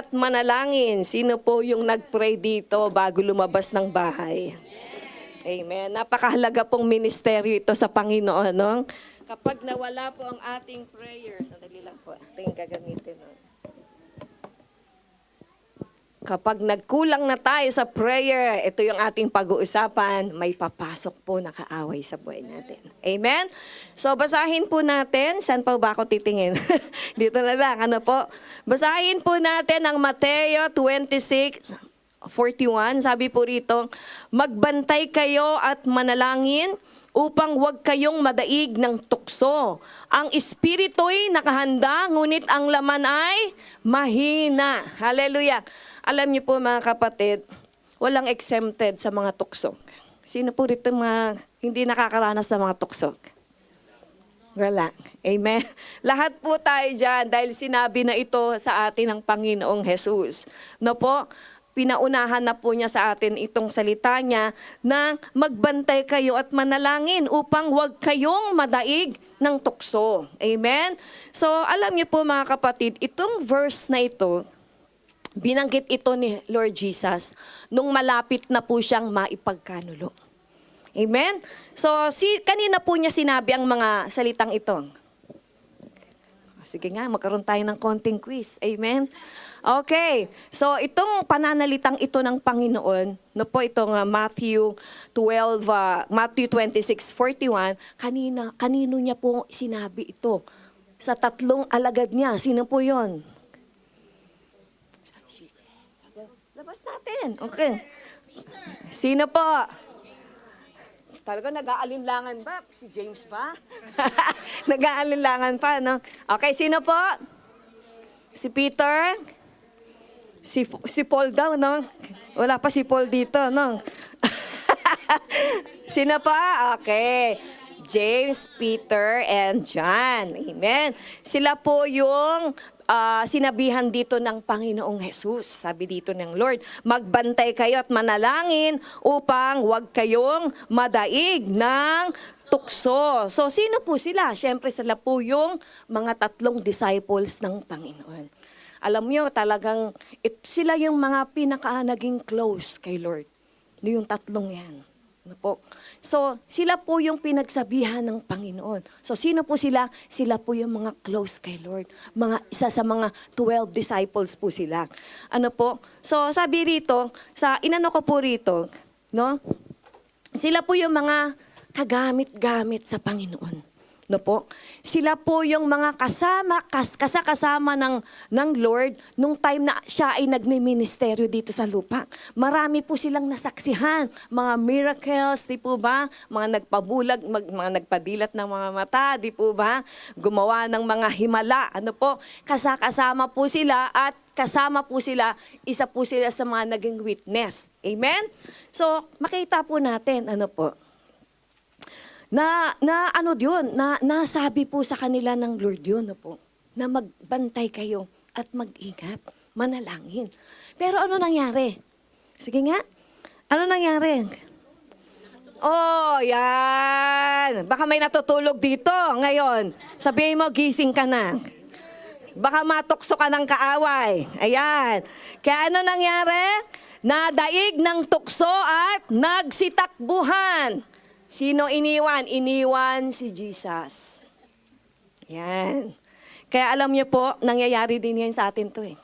At manalangin. Sino po yung nag-pray dito bago lumabas ng bahay? Amen. Napakahalaga pong ministeryo ito sa Panginoon. No? Kapag nawala po ang ating prayer, sandali lang po, ating gagamitin. No? Kapag nagkulang na tayo sa prayer, ito yung ating pag-uusapan, may papasok po na kaaway sa buhay natin. Amen? So, basahin po natin. Saan pa ba ako titingin? Dito na lang. Ano po? Basahin po natin ang Mateo 26:41. Sabi po rito, magbantay kayo at manalangin upang huwag kayong madaig ng tukso. Ang espiritu'y nakahanda, ngunit ang laman ay mahina. Hallelujah. Alam niyo po mga kapatid, walang exempted sa mga tukso. Sino po rito mga hindi nakakaranas ng mga tukso? Wala. Amen. Lahat po tayo dyan dahil sinabi na ito sa atin ng Panginoong Jesus. No po? Pinaunahan na po niya sa atin itong salita niya na magbantay kayo at manalangin upang huwag kayong madaig ng tukso. Amen? So, alam niyo po mga kapatid, itong verse na ito, binanggit ito ni Lord Jesus nung malapit na po siyang maipagkanulo. Amen? So, kanina po niya sinabi ang mga salitang ito. Sige nga, magkaroon tayo ng konting quiz. Amen? Okay. So, itong pananalitang ito ng Panginoon, no po itong Matthew 26:41, kanino niya po sinabi ito? Sa tatlong alagad niya. Sino po yon? Labas natin. Okay. Sino po? Talaga nag-aalinlangan ba? Si James ba? Nag-aalinlangan pa, no? Okay, sino po? Si Peter? Si Paul daw, no? Wala pa si Paul dito, no? Sino pa? Okay. James, Peter, and John. Amen. Sila po yung sinabihan dito ng Panginoong Jesus. Sabi dito ng Lord, magbantay kayo at manalangin upang huwag kayong madaig ng tukso. So, sino po sila? Siyempre, sila po yung mga tatlong disciples ng Panginoon. Alam nyo, talagang sila yung mga naging close kay Lord. Yung tatlong yan. Ano po? So, sila po yung pinagsabihan ng Panginoon. So, sino po sila? Sila po yung mga close kay Lord. Isa sa mga 12 disciples po sila. Ano po? So, sabi rito, inano ko po rito, no? Sila po yung mga kagamit-gamit sa Panginoon. No po? Sila po yung mga kasama ng Lord nung time na siya ay nagmi-ministeryo dito sa lupa. Marami po silang nasaksihan, mga miracles, di po ba? Mga nagpabulag, mga nagpadilat ng mga mata, di po ba? Gumawa ng mga himala, ano po? Kasama po sila at kasama po sila, isa po sila sa mga naging witness. Amen? So, makita po natin, ano po? Nasabi po sa kanila ng Lord yun, no po, na magbantay kayo at mag-ingat, manalangin. Pero ano nangyari? Sige nga, ano nangyari? Oh, yan. Baka may natutulog dito ngayon. Sabihin mo, gising ka na. Baka matukso ka ng kaaway. Ayan. Kaya ano nangyari? Nadaig ng tukso at nagsitakbuhan. Sino iniwan? Iniwan si Jesus. Yan. Kaya alam niyo po, nangyayari din yan sa atin to eh.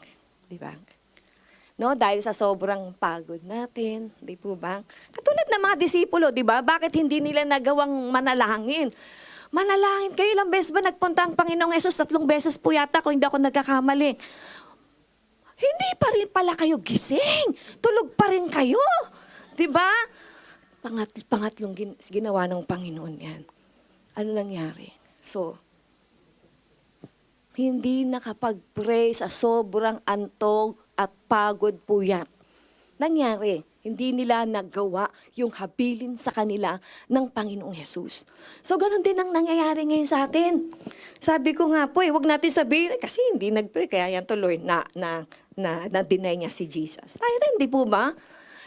Di ba? No, dahil sa sobrang pagod natin, di po ba? Katulad ng mga disipulo, di ba? Bakit hindi nila nagawang manalangin? Manalangin kayo, ilang beses ba nagpunta ang Panginoong Hesus? 3 beses po yata kung hindi ako nagkakamali. Hindi pa rin pala kayo gising. Tulog pa rin kayo. Di ba? Pangatlong ginawa ng Panginoon yan. Ano nangyari? So, hindi nakapag-pray sa sobrang antog at pagod po yan. Nangyari, hindi nila nagawa yung habilin sa kanila ng Panginoong Jesus. So, ganun din ang nangyayari ngayon sa atin. Sabi ko nga po, huwag natin sabihin, kasi hindi nag-pray, kaya yan tuloy na-deny niya si Jesus. Tayo rin, di po ba?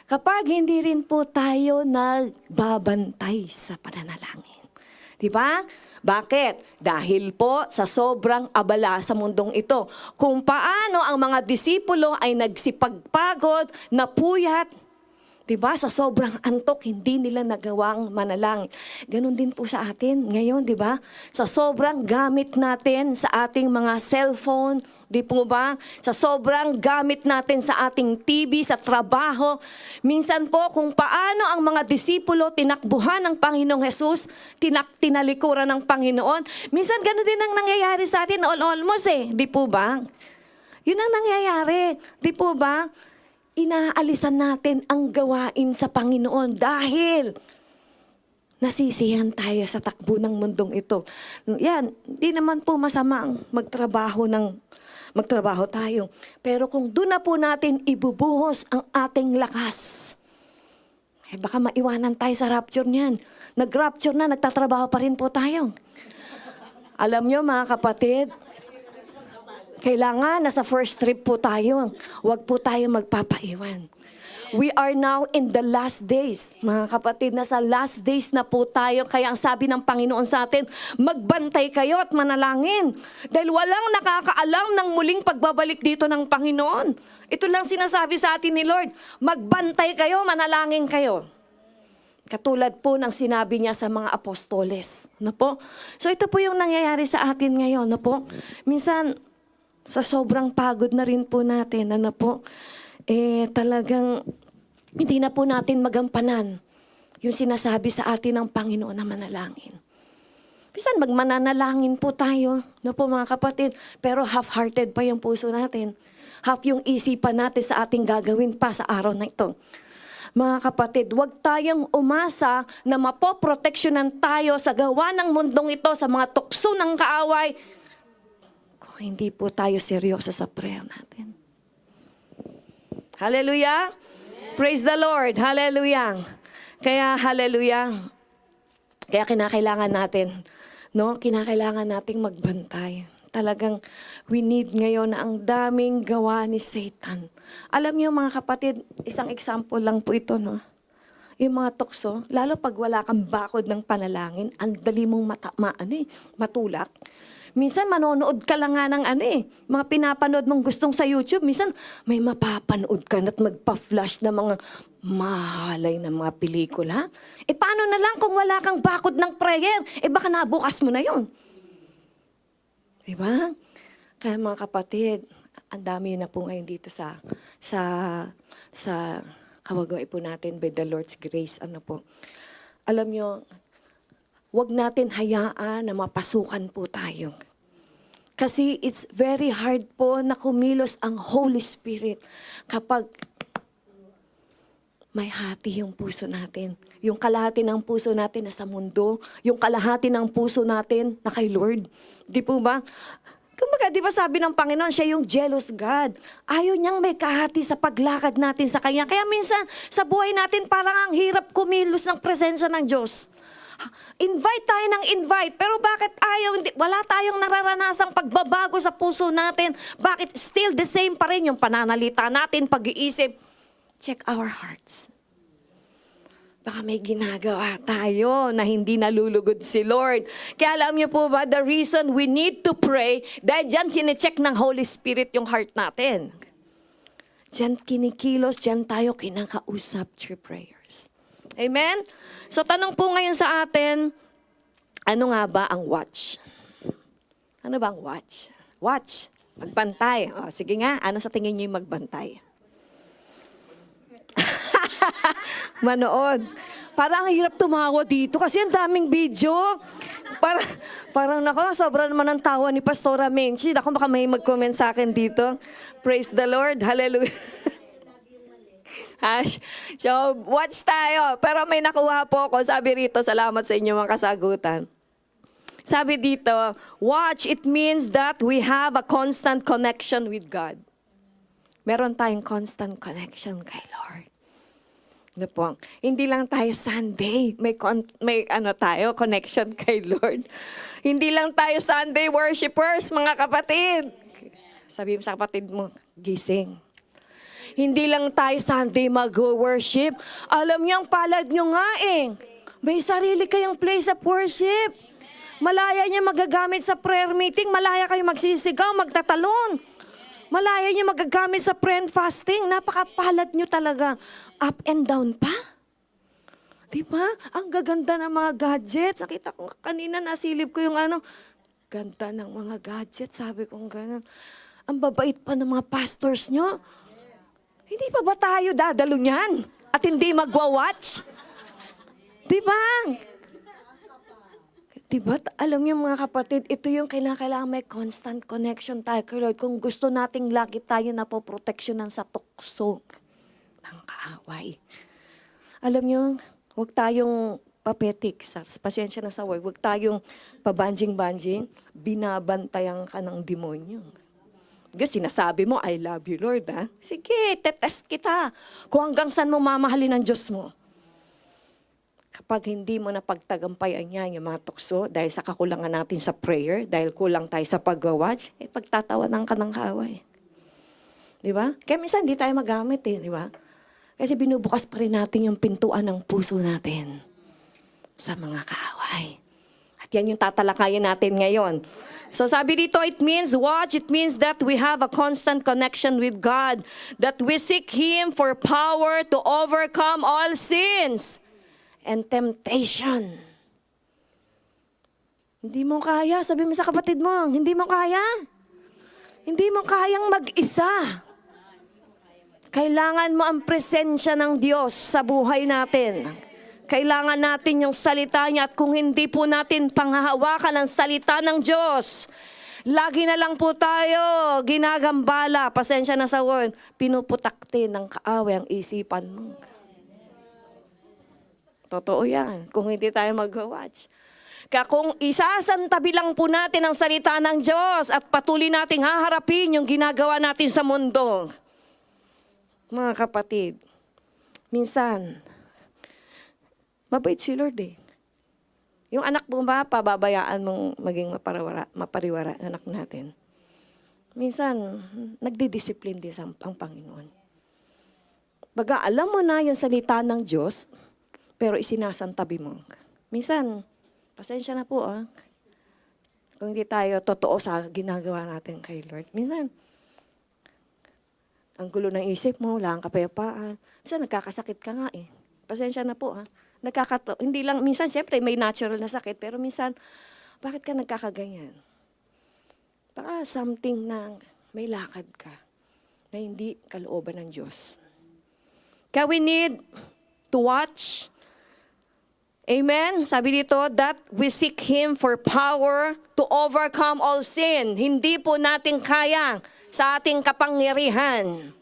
Kapag hindi rin po tayo nagbabantay sa pananalangin. Di ba? Bakit? Dahil po sa sobrang abala sa mundong ito. Kung paano ang mga disipulo ay nagsipagpagod, napuyat, diba? Sa sobrang antok, hindi nila nagawang manalangin. Ganon din po sa atin ngayon, diba? Sa sobrang gamit natin sa ating mga cellphone, di po ba? Sa sobrang gamit natin sa ating TV, sa trabaho. Minsan po, kung paano ang mga disipulo tinakbuhan ng Panginoong Jesus, tinalikuran ng Panginoon. Minsan ganon din ang nangyayari sa atin, almost di po ba? Yun ang nangyayari, di po ba? Inaalisan natin ang gawain sa Panginoon dahil nasisiyahan tayo sa takbo ng mundong ito. Yan, di naman po masamang magtrabaho tayo. Pero kung doon na po natin ibubuhos ang ating lakas, baka maiwanan tayo sa rapture niyan. Nag-rapture na, nagtatrabaho pa rin po tayo. Alam nyo mga kapatid, kailangan nasa first trip po tayo. Huwag po tayo magpapaiwan. We are now in the last days. Mga kapatid, nasa last days na po tayo. Kaya ang sabi ng Panginoon sa atin, magbantay kayo at manalangin. Dahil walang nakakaalam ng muling pagbabalik dito ng Panginoon. Ito lang sinasabi sa atin ni Lord, magbantay kayo, manalangin kayo. Katulad po ng sinabi niya sa mga apostoles. No po? So ito po yung nangyayari sa atin ngayon. No po? Minsan, sa sobrang pagod na rin po natin, talagang hindi na po natin magampanan yung sinasabi sa atin ng Panginoon na manalangin. Minsan magmananalangin po tayo, no po mga kapatid, pero half-hearted pa yung puso natin. Half yung isipan natin sa ating gagawin pa sa araw na ito. Mga kapatid, huwag tayong umasa na mapoproteksyonan tayo sa gawa ng mundong ito, sa mga tukso ng kaaway, hindi po tayo seryoso sa prayer natin. Hallelujah! Praise the Lord! Hallelujah! Kaya hallelujah! Kaya kinakailangan natin, kinakailangan nating magbantay. Talagang we need ngayon na ang daming gawa ni Satan. Alam niyo mga kapatid, isang example lang po ito, Yung mga tukso, lalo pag wala kang bakod ng panalangin, ang dali mong matulak. Minsan manonood ka lang nga ng mga pinapanood mong gustong sa YouTube. Minsan may mapapanood ka at magpa-flash na mga mahalay na mga pelikula. Paano na lang kung wala kang bakod ng prayer? Baka nabukas mo na yun. Diba? Kaya mga kapatid, ang dami na po ngayon dito sa kawagawin po natin by the Lord's grace. Alam nyo, huwag natin hayaan na mapasukan po tayo. Kasi it's very hard po na kumilos ang Holy Spirit kapag may hati yung puso natin. Yung kalahati ng puso natin na sa mundo, yung kalahati ng puso natin na kay Lord. Di po ba? Kumbaga, di ba sabi ng Panginoon, siya yung jealous God. Ayaw niyang may kahati sa paglakad natin sa Kanya. Kaya minsan, sa buhay natin, parang ang hirap kumilos ng presensya ng Diyos. Invite tayo ng invite, pero bakit wala tayong nararanasang pagbabago sa puso natin? Bakit still the same pa rin yung pananalita natin, pag-iisip? Check our hearts. Baka may ginagawa tayo na hindi nalulugod si Lord. Kaya alam niyo po ba, the reason we need to pray, dahil dyan sinecheck ng Holy Spirit yung heart natin. Dyan kinikilos, dyan tayo kinakausap through prayers. Amen? So tanong po ngayon sa atin, ano nga ba ang watch? Ano ba ang watch? Watch, magbantay. Sige nga, ano sa tingin niyo yung magbantay? Manood. Parang ang hirap tumawa dito kasi ang daming video. Parang nako, sobra naman ang tawa ni Pastora Menchi. Ako baka may mag-comment sa akin dito. Praise the Lord. Hallelujah. So, watch tayo. Pero may nakuha po ako. Sabi rito, salamat sa inyo mga kasagutan. Sabi dito, watch, it means that we have a constant connection with God. Meron tayong constant connection kay Lord. Ano po? Hindi lang tayo Sunday, may tayo, connection kay Lord. Hindi lang tayo Sunday worshipers, mga kapatid. Sabi mo sa kapatid mo, gising. Hindi lang tayo Sunday mag-worship. Alam niyo, ang palad niyo nga May sarili kayong place of worship. Malaya niya magagamit sa prayer meeting. Malaya kayo magsisigaw, magtatalon. Malaya niya magagamit sa prayer and fasting. Napakapalad niyo talaga. Up and down pa. Diba? Ang gaganda ng mga gadgets. Nakita ko kanina, nasilip ko yung ganda ng mga gadgets. Sabi ko gano'n. Ang babait pa ng mga pastors nyo. Hindi pa ba tayo dadalo niyan? At hindi magwa-watch? Diba? Diba? Alam niyo mga kapatid, ito yung kailangan may constant connection tayo kay Lord. Kung gusto nating lagi tayo na po proteksyonan sa tukso ng kaaway. Alam niyo, huwag tayong papetik. Pasensya na sa word. Huwag tayong pabanjing-banjing. Binabantayan ka ng demonyo. Kasi sinasabi mo, I love you, Lord. Ha? Sige, tetest kita. Kung hanggang saan mo mamahalin ang Diyos mo. Kapag hindi mo napagtagampayan niya yung mga tukso, dahil sa kakulangan natin sa prayer, dahil kulang tayo sa pag-watch, pagtatawanan ka ng kaaway. Di ba? Kaya minsan hindi tayo magamit di ba? Kasi binubukas pa rin natin yung pintuan ng puso natin sa mga kaaway. At yan yung tatalakayan natin ngayon. So sabi dito, it means watch. It means that we have a constant connection with God. That we seek Him for power to overcome all sins and temptation. Hindi mo kaya. Sabi mo sa kapatid mo, hindi mo kaya. Hindi mo kayang mag-isa. Kailangan mo ang presensya ng Diyos sa buhay natin. Kailangan natin yung salita niya at kung hindi po natin panghahawakan ang salita ng Diyos, lagi na lang po tayo ginagambala, pasensya na sa word, pinuputakte ng kaaway ang isipan mo. Totoo yan, kung hindi tayo mag-watch. Kaya kung isasantabi lang po natin ang salita ng Diyos at patuloy nating haharapin yung ginagawa natin sa mundo, mga kapatid, minsan, mabait si Lord Yung anak mo ba, pababayaan mong maging mapariwara anak natin. Minsan, nagdidisiplin din ang Panginoon. Baga, alam mo na yung salita ng Diyos, pero isinasantabi mo. Minsan, pasensya na po kung hindi tayo totoo sa ginagawa natin kay Lord. Minsan, ang gulo ng isip mo, wala kang kapayapaan. Minsan, nagkakasakit ka nga Pasensya na po hindi lang, minsan siyempre may natural na sakit, pero minsan, bakit ka nagkakaganyan? Baka something na may lakad ka na hindi kalooban ng Diyos. Kaya we need to watch. Amen? Sabi dito, that we seek Him for power to overcome all sin. Hindi po natin kaya sa ating kapangyarihan.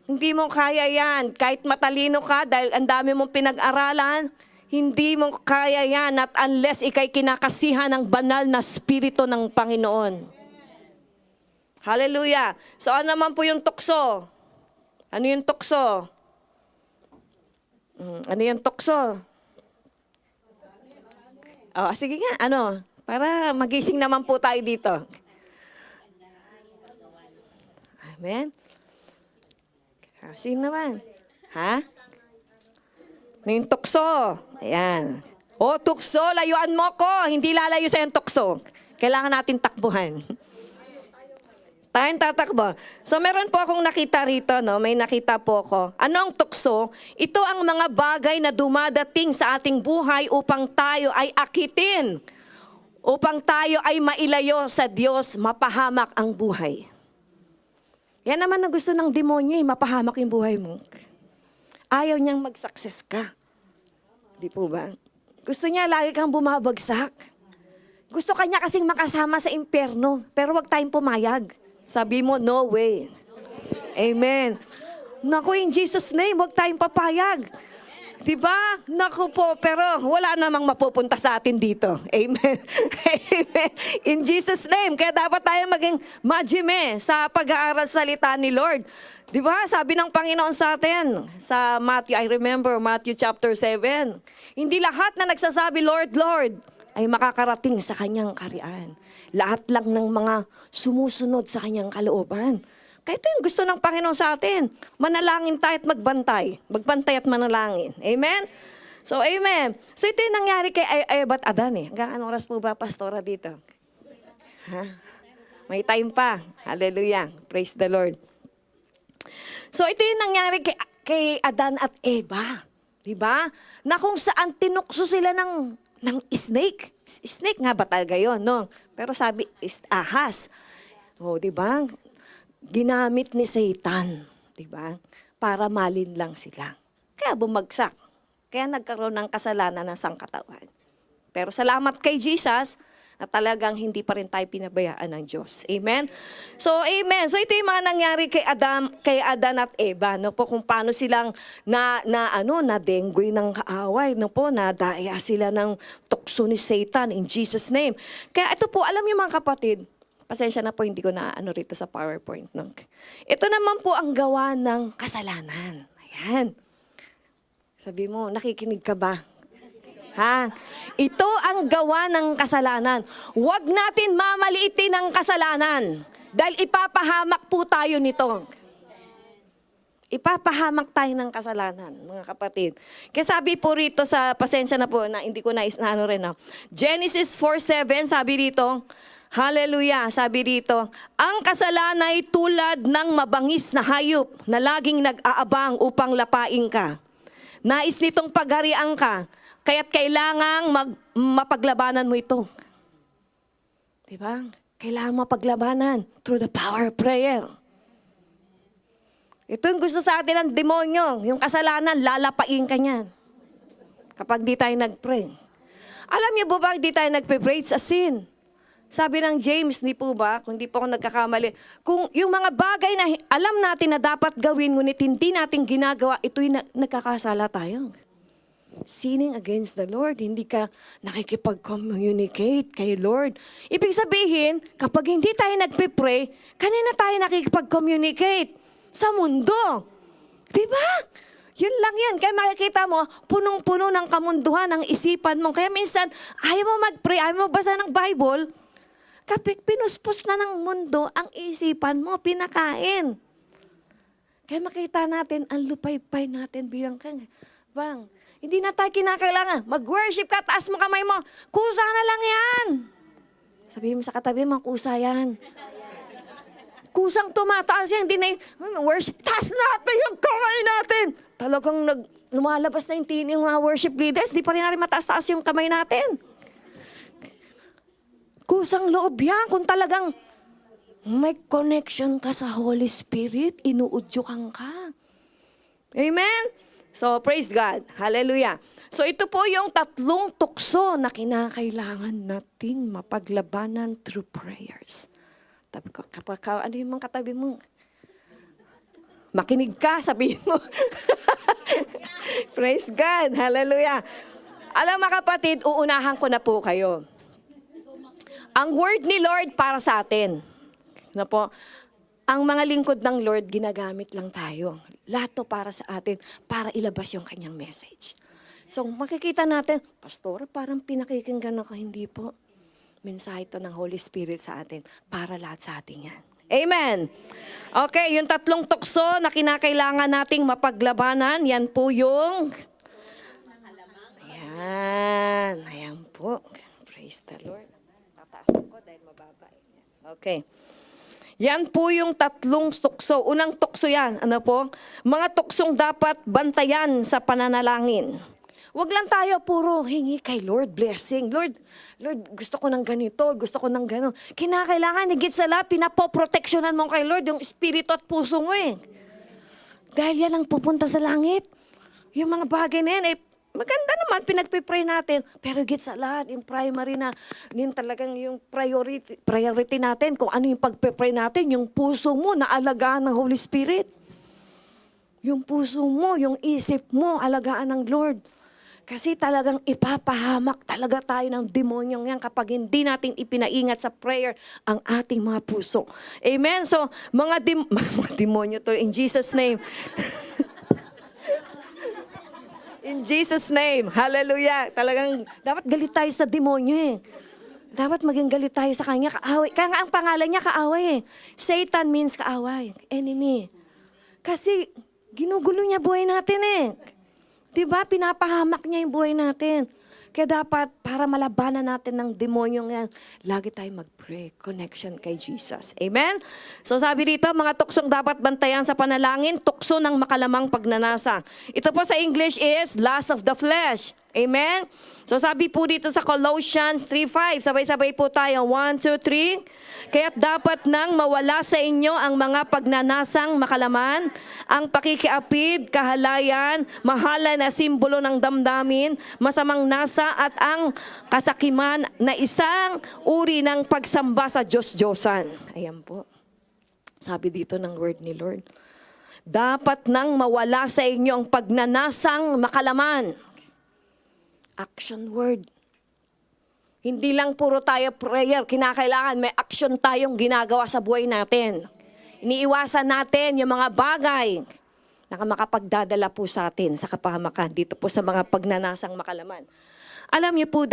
Hindi mo kaya yan. Kahit matalino ka, dahil ang dami mong pinag-aralan, hindi mo kaya yan at unless ikay kinakasihan ng banal na spirito ng Panginoon. Hallelujah. So ano naman po yung tukso? Ano yung tukso? Ano yung tukso? Sige nga, para magising naman po tayo dito. Amen. Sino naman? Ha? Yung tukso. Ayan. Tukso, layuan mo ko. Hindi lalayo sa yung tukso. Kailangan natin takbuhan. Tayong tatakbo. So meron po akong nakita rito, may nakita po ako. Ano ang tukso? Ito ang mga bagay na dumadating sa ating buhay upang tayo ay akitin. Upang tayo ay mailayo sa Diyos, mapahamak ang buhay. Yan naman ang gusto ng demonyo, mapahamak yung buhay mo. Ayaw niyang mag-success ka. Di po ba? Gusto niya lagi kang bumabagsak. Gusto kanya kasing makasama sa impyerno, pero wag tayong pumayag. Sabi mo, no way. Amen. Naku, in Jesus' name, wag tayong papayag. Diba? Naku po, pero wala namang mapupunta sa atin dito. Amen. Amen. In Jesus' name. Kaya dapat tayo maging majime sa pag-aaral salita ni Lord. Diba? Sabi ng Panginoon sa atin, sa Matthew, I remember Matthew chapter 7. Hindi lahat na nagsasabi, Lord, Lord, ay makakarating sa kanyang kaharian. Lahat lang ng mga sumusunod sa kanyang kalooban. Kaya ito yung gusto ng Panginoon sa atin. Manalangin tayo at magbantay. Magbantay at manalangin. Amen? So, amen. So, ito yung nangyari kay Eva at Adan eh. Hanggang anong oras po ba, pastora, dito? Ha? May time pa. Hallelujah. Praise the Lord. So, ito yung nangyari kay Adan at Eva. Diba? Na kung saan tinukso sila ng snake. Snake nga ba talaga yun, no? Pero sabi, ahas. O, diba? Ginamit ni Satan. Diba? Para malinlang sila. Kaya bumagsak. Kaya nagkaroon ng kasalanan ng sangkatawan. Pero salamat kay Jesus na talagang hindi pa rin tayo pinabayaan ng Diyos. Amen? So, amen. So, ito yung mga nangyari kay Adan at Eva. No po, kung paano silang nadenggoy ng kaaway. No po, nadaya sila ng tukso ni Satan in Jesus' name. Kaya ito po, alam niyo mga kapatid, pasensya na po, hindi ko na rito sa PowerPoint. No? Ito naman po ang gawa ng kasalanan. Ayan. Sabi mo, nakikinig ka ba? Ha? Ito ang gawa ng kasalanan. Huwag natin mamaliitin ang kasalanan. Dahil ipapahamak po tayo nito. Ipapahamak tayo ng kasalanan, mga kapatid. Kaya sabi po rito sa, pasensya na po, na hindi ko Genesis 4:7, sabi rito, hallelujah, sabi dito, ang kasalanan ay tulad ng mabangis na hayop na laging nag-aabang upang lapain ka. Nais nitong pagharian ka, kaya't kailangang mapaglabanan mo ito. Diba? Kailangan mapaglabanan through the power of prayer. Ito yung gusto sa atin ng demonyo, yung kasalanan, lalapain ka niyan. Kapag di tayo nag-pray. Alam niyo ba di tayo nag-pray sa sin? Sabi ng James, di po ba, kung di po ako nagkakamali, kung yung mga bagay na alam natin na dapat gawin, ngunit hindi natin ginagawa, ito'y nagkakasala tayo. Sinning against the Lord, hindi ka nakikipag-communicate kay Lord. Ibig sabihin, kapag hindi tayo nagpipray, kanina tayo nakikipag-communicate sa mundo. Diba? Yun lang yan. Kaya makikita mo, punong-puno ng kamunduhan ang isipan mo. Kaya minsan, ayaw mo mag-pray, ayaw mo basa ng Bible, kapag pinuspos na ng mundo ang isipan mo, pinakain. Kaya makita natin, ang lupay-pay natin bilang bang, hindi na tayo kinakailangan. Mag-worship ka, taas mo kamay mo. Kusa na lang yan. Sabihin mo sa katabi mo, kusa yan. Kusang tumataas yan, hindi na yung worship. Taas natin yung kamay natin. Talagang lumalabas na yung mga worship leaders, di pa rin natin mataas-taas yung kamay natin. Kusang loob yan kung talagang may connection ka sa Holy Spirit, inuudyukan ka. Amen? So, praise God. Hallelujah. So, ito po yung tatlong tukso na kinakailangan nating mapaglabanan through prayers. Tabi ko, ano yung mga katabi mo? Makinig ka, sabihin mo. Praise God. Hallelujah. Alam mga kapatid, uunahan ko na po kayo. Ang word ni Lord para sa atin. Na po, ang mga lingkod ng Lord, ginagamit lang tayo. Lahat to para sa atin, para ilabas yung kanyang message. So, makikita natin, Pastor, parang pinakikinggan ako, hindi po. Mensahe ito ng Holy Spirit sa atin, para lahat sa atin yan. Amen. Okay, yung tatlong tukso na kinakailangan nating mapaglabanan, yan po yung... Ayan po. Praise the Lord. Tataasan ko dahil mababa. Okay. Yan po yung tatlong tukso. Unang tukso yan, ano po? Mga tuksong dapat bantayan sa pananalangin. Huwag lang tayo puro hingi kay Lord, blessing. Lord, gusto ko ng ganito, gusto ko ng gano'n. Kinakailangan, higit sa lahat, pinapoproteksyonan mo kay Lord yung espiritu at puso mo eh. Dahil yan ang pupunta sa langit. Yung mga bagay na yan, maganda naman, pinagpipray natin. Pero higit sa lahat, yung primary na, yun talagang yung priority natin, kung ano yung pagpipray natin, yung puso mo na alagaan ng Holy Spirit. Yung puso mo, yung isip mo, alagaan ng Lord. Kasi talagang ipapahamak talaga tayo ng demonyong yan kapag hindi natin ipinaingat sa prayer ang ating mga puso. Amen? So, mga demonyo to, in Jesus' name. In Jesus' name. Hallelujah. Talagang, dapat galit tayo sa demonyo eh. Dapat maging galit tayo sa kanya, kaaway. Kaya nga ang pangalan niya, kaaway eh. Satan means kaaway, enemy. Kasi, ginugulo niya buhay natin eh. Di ba? Pinapahamak niya yung buhay natin. Kaya dapat, para malabanan natin ng demonyong yan, lagi tayo mag-pray. Connection kay Jesus. Amen? So sabi dito, mga tuksong dapat bantayan sa panalangin, tukso ng makalamang pagnanasa. Ito po sa English is lust of the flesh. Amen? So sabi po dito sa Colossians 3:5, sabay-sabay po tayo. 1, 2, 3. Kaya't dapat nang mawala sa inyo ang mga pagnanasang makalaman, ang pakikiapid, kahalayan, mahalay na simbolo ng damdamin, masamang nasa at ang kasakiman na isang uri ng pagsamba sa Diyos-Diyosan. Ayan po. Sabi dito ng word ni Lord. Dapat nang mawala sa inyo ang pagnanasang makalaman. Action word. Hindi lang puro tayo prayer, kinakailangan may action tayong ginagawa sa buhay natin. Iniiwasan natin yung mga bagay na makapagdadala po sa atin sa kapahamakan dito po sa mga pagnanasang makalaman. Alam niyo po,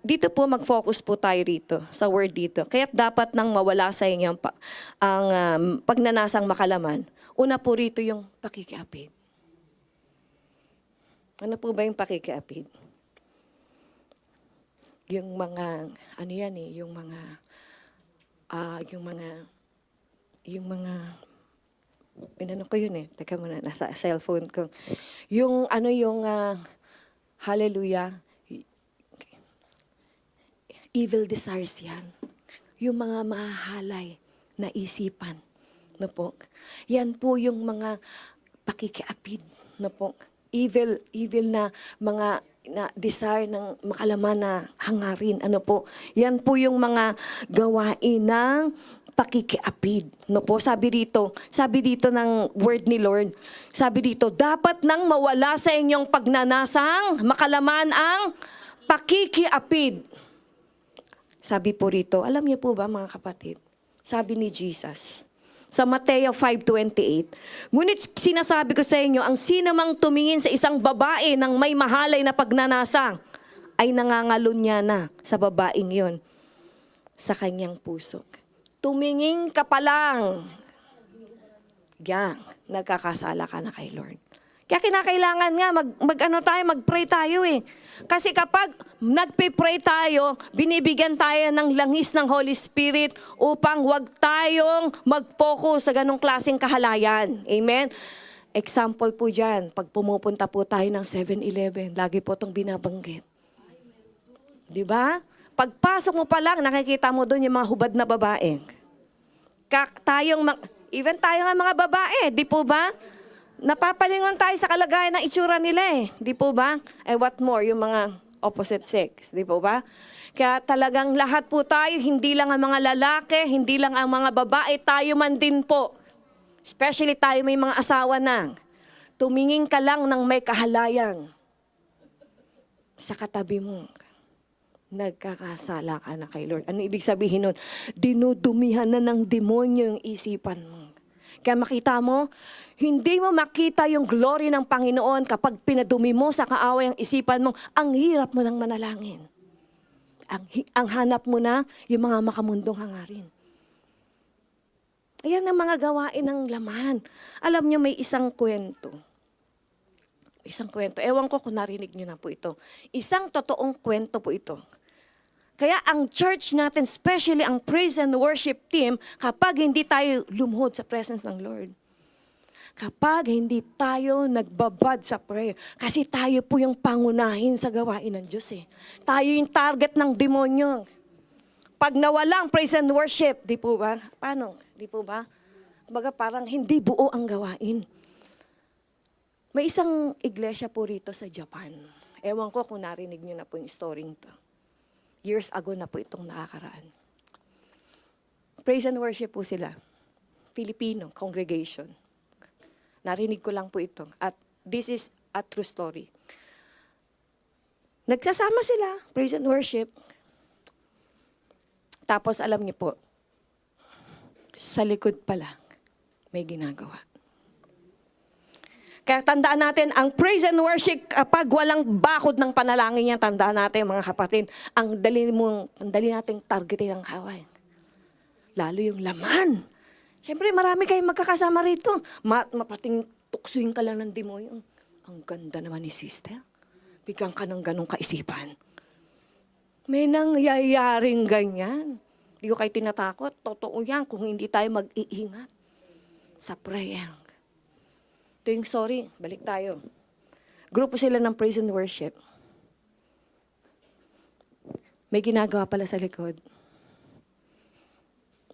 dito po mag-focus po tayo rito, sa word dito. Kaya't dapat nang mawala sa inyo ang pagnanasang makalaman. Una po rito yung pakikiapid. Ano po ba yung pakikiapid? Yung mga, ano yan eh, yung mga, pinano ko yun eh, teka muna, nasa cellphone ko. Yung, hallelujah, evil desires yan. Yung mga mahahalay na isipan, no po. Yan po yung mga pakikiapid, no po. Evil na mga na desire ng makalaman na hangarin. Ano po? Yan po yung mga gawain ng pakikiapid. No po? Sabi dito ng word ni Lord, sabi dito, dapat nang mawala sa inyong pagnanasang makalaman ang pakikiapid. Sabi po rito, alam niyo po ba mga kapatid? Sabi ni Jesus, sa Mateo 5:28, ngunit sinasabi ko sa inyo, ang sinamang tumingin sa isang babae ng may mahalay na pagnanasa ay nangangalunya na sa babaeng yon sa kanyang puso. Tumingin ka pa lang, nagkakasala ka na kay Lord. Kaya kinakailangan nga mag-pray tayo eh. Kasi kapag nagpe-pray tayo, binibigyan tayo ng langis ng Holy Spirit upang huwag tayong mag-focus sa ganong klaseng kahalayan. Amen? Example po dyan, pag pumupunta po tayo ng 7-Eleven, lagi po itong binabanggit. Di ba? Pagpasok mo pa lang, nakikita mo doon yung mga hubad na babae. Even tayo nga mga babae, di po ba? Napapalingon tayo sa kalagayan ng itsura nila eh. Di po ba? What more, yung mga opposite sex. Di po ba? Kaya talagang lahat po tayo, hindi lang ang mga lalaki, hindi lang ang mga babae, tayo man din po. Especially tayo may mga asawa na. Tumingin ka lang ng may kahalayan sa katabi mo. Nagkakasala ka na kay Lord. Ano ibig sabihin nun? Dinudumihan na ng demonyo yung isipan mo. Kaya makita mo, hindi mo makita yung glory ng Panginoon kapag pinadumi mo sa kaaway ang isipan mo, ang hirap mo ng manalangin. Ang hanap mo na yung mga makamundong hangarin. Ayan ang mga gawain ng laman. Alam nyo, may isang kwento. Ewan ko kung narinig nyo na po ito. Isang totoong kwento po ito. Kaya ang church natin, especially ang praise and worship team, kapag hindi tayo lumuhod sa presence ng Lord, kapag hindi tayo nagbabad sa prayer, kasi tayo po yung pangunahin sa gawain ng Diyos eh. Tayo yung target ng demonyo. Pag nawala ang praise and worship, di po ba? Paano? Di po ba? Kumbaga parang hindi buo ang gawain. May isang iglesia po rito sa Japan. Ewan ko kung narinig nyo na po yung story to. Years ago na po itong nakakaraan. Praise and worship po sila. Filipino congregation. Narinig ko lang po ito. At this is a true story. Nagsasama sila, praise and worship. Tapos alam niyo po, sa likod pa lang, may ginagawa. Kaya tandaan natin, ang praise and worship, kapag walang bakod ng panalangin niya, tandaan natin mga kapatid, ang dali nating targetin ang kaway. Lalo yung laman. Siyempre, marami kayong magkakasama rito. Mapating tuksuin ka lang ng demonyo. Ang ganda naman ni sister. Bigyan ka ng ganong kaisipan. May nangyayaring ganyan. Hindi ko kayo tinatakot. Totoo yan kung hindi tayo mag-iingat sa prayer. Tuwing sorry, balik tayo. Grupo sila ng praise and worship. May ginagawa pala sa likod.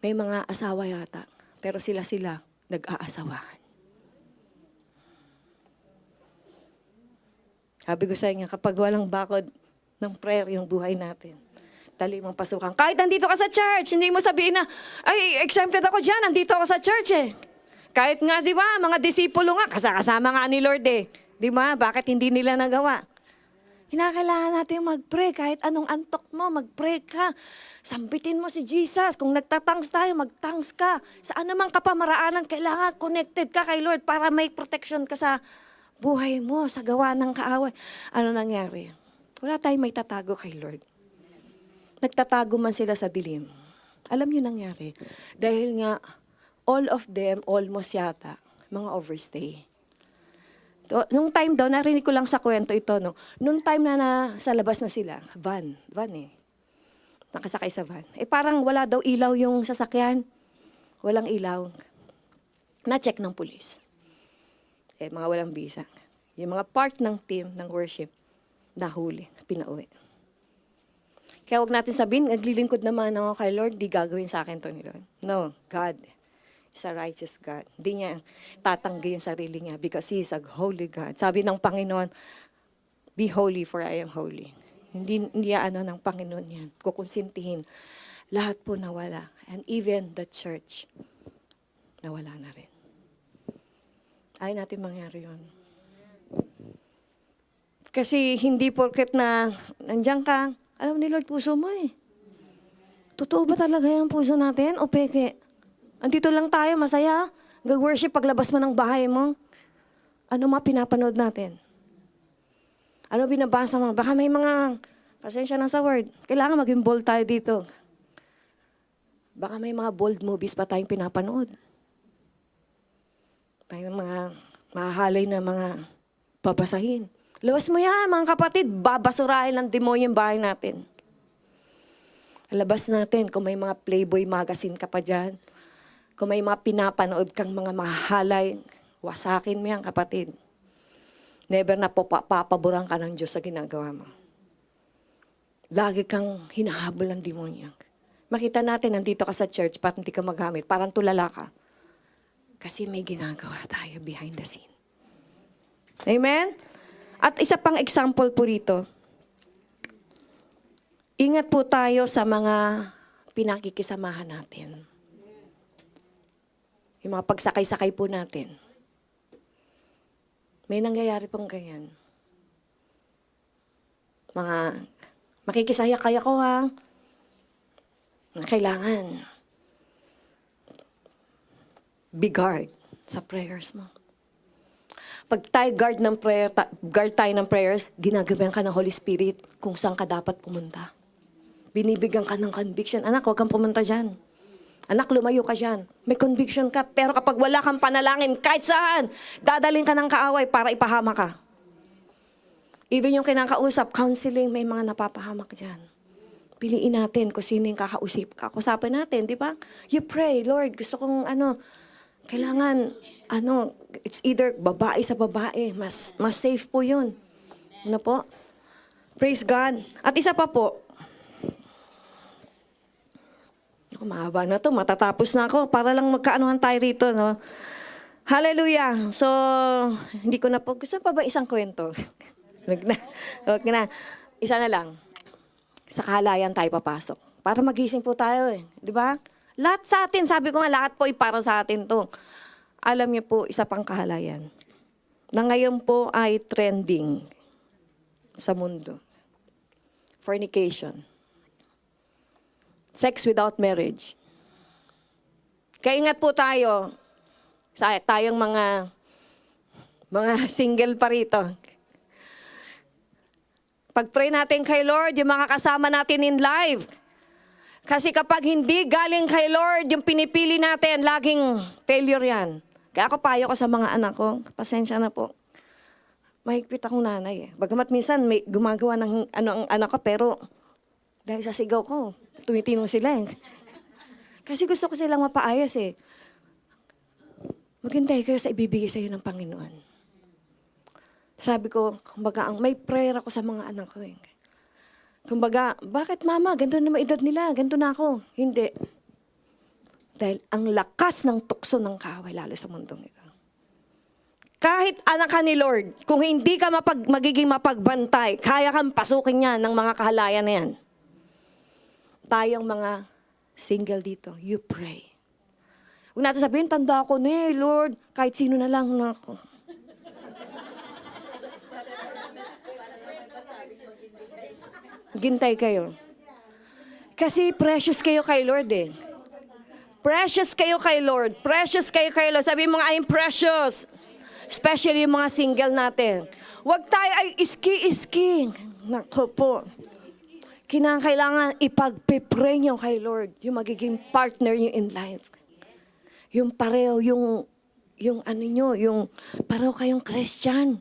May mga asawa yata. Pero sila nag-aasawahan. Sabi ko sa inyo, kapag walang bakod ng prayer yung buhay natin, dali mong pasukan. Kahit nandito ka sa church, hindi mo sabihin na, ay, exempted ako dyan, nandito ako sa church eh. Kahit nga, di ba, mga disipulo nga, kasama nga ni Lord eh. Di ba, bakit hindi nila nagawa? Kinakailangan natin mag-pray. Kahit anong antok mo, mag-pray ka. Sampitin mo si Jesus. Kung nagtatangs tayo, mag-tangs ka. Sa anumang kapamaraanan, kailangan connected ka kay Lord para may protection ka sa buhay mo, sa gawa ng kaaway. Ano nangyari? Wala tayong may tatago kay Lord. Nagtatago man sila sa dilim. Alam niyo nangyari? Dahil nga, all of them, almost yata, mga overstay. Nung time daw, narinig ko lang sa kwento ito, no? Nung time na sa labas na sila, van eh. Nakasakay sa van. Eh parang wala daw ilaw yung sasakyan. Walang ilaw. Na-check ng pulis. Eh mga walang bisa. Yung mga part ng team ng worship, nahuli, pinauwi. Kaya huwag natin sabihin, naglilingkod naman ako kay Lord, di gagawin sa akin to ni Lord. No, God is a righteous God. Hindi niya tatanggi yung sarili niya because He is a holy God. Sabi ng Panginoon, be holy for I am holy. Hindi ng Panginoon yan. Kukonsintihin. Lahat po nawala. And even the church, nawala na rin. Ayaw natin mangyari yun. Kasi hindi porket na nandiyan ka, alam ni Lord, puso mo eh. Totoo ba talaga yung puso natin o peke? Andito lang tayo, masaya. Gag-worship paglabas mo ng bahay mo. Ano mga pinapanood natin? Ano binabasa mo? Baka may mga, pasensya na sa word, kailangan maging bold tayo dito. Baka may mga bold movies pa tayong pinapanood. May mga mahahalay na mga babasahin. Lawas mo yan, mga kapatid, babasurahin ng demonyo yung bahay natin. Labas natin kung may mga Playboy magazine ka pa dyan. Kung may mga pinapanood kang mga mahalay, wasakin mo yan, kapatid. Never na papaboran ka ng Diyos sa ginagawa mo. Lagi kang hinahabol ng demonyo. Makita natin, nandito ka sa church, parang hindi ka magamit, parang tulala ka. Kasi may ginagawa tayo behind the scene. Amen? At isa pang example po rito. Ingat po tayo sa mga pinakikisamahan natin. Yung mga pagsakay-sakay po natin. May nangyayari pong ganyan. Mga makikisaya-kaya ko ha. Kailangan. Be guard sa prayers mo. Pag tayo guard tayo ng prayers, ginagabayan ka ng Holy Spirit kung saan ka dapat pumunta. Binibigyan ka ng conviction. Anak, huwag kang pumunta dyan. Anak, lumayo ka dyan. May conviction ka. Pero kapag wala kang panalangin, kahit saan, dadaling ka ng kaaway para ipahama ka. Even yung kinakausap, counseling, may mga napapahamak dyan. Piliin natin kung sino yung kakausapin natin, di ba? You pray, Lord, gusto kong kailangan, it's either babae sa babae. Mas safe po yun. Ano po? Praise God. At isa pa po, mahaba na to, matatapos na ako. Para lang magkaanuhan tayo rito, no? Hallelujah. So, hindi ko na po, gusto pa ba isang kwento? Huwag na. Isa na lang. Sa kahalayan tayo papasok. Para magising po tayo eh. Di ba? Lahat sa atin, sabi ko nga, lahat po ay para sa atin to. Alam niyo po, isa pang kahalayan. Na ngayon po ay trending sa mundo. Fornication. Sex without marriage. Kaya ingat po tayo. Tayong mga single pa rito. Pag-pray natin kay Lord, yung mga kasama natin in life. Kasi kapag hindi galing kay Lord, yung pinipili natin, laging failure yan. Kaya ako payo ko sa mga anak ko, pasensya na po. mahigpit akong nanay eh. Bagamat minsan may gumagawa ng ano ang anak ko, pero dahil sa sigaw ko, tumitinong sila eh. Kasi gusto ko silang mapaayos eh. Maghintay kayo sa ibibigay sa iyo ng Panginoon. Sabi ko, kumbaga, may prayer ako sa mga anak ko eh. Kumbaga, bakit mama, ganito na edad nila, ganito na ako. Hindi. Dahil ang lakas ng tukso ng kaaway, lalo sa mundong ito. Kahit anak ka ni Lord, kung hindi ka magiging mapagbantay, kaya kang pasukin yan ng mga kahalayan na yan. Tayong mga single dito, you pray. Huwag natin sabihin, tanda ako na Lord, kahit sino na lang na ako. Gintay kayo. Kasi precious kayo kay Lord eh. Precious kayo kay Lord. Precious kayo kay Lord. Sabi mo nga, I'm precious. Especially yung mga single natin. Huwag tayo ay iski-iski. Naku po. Kinakailangan ipag-pray nyo kay Lord. Yung magiging partner nyo in life. Yung pareho, yung ano nyo, yung pareho kayong Christian.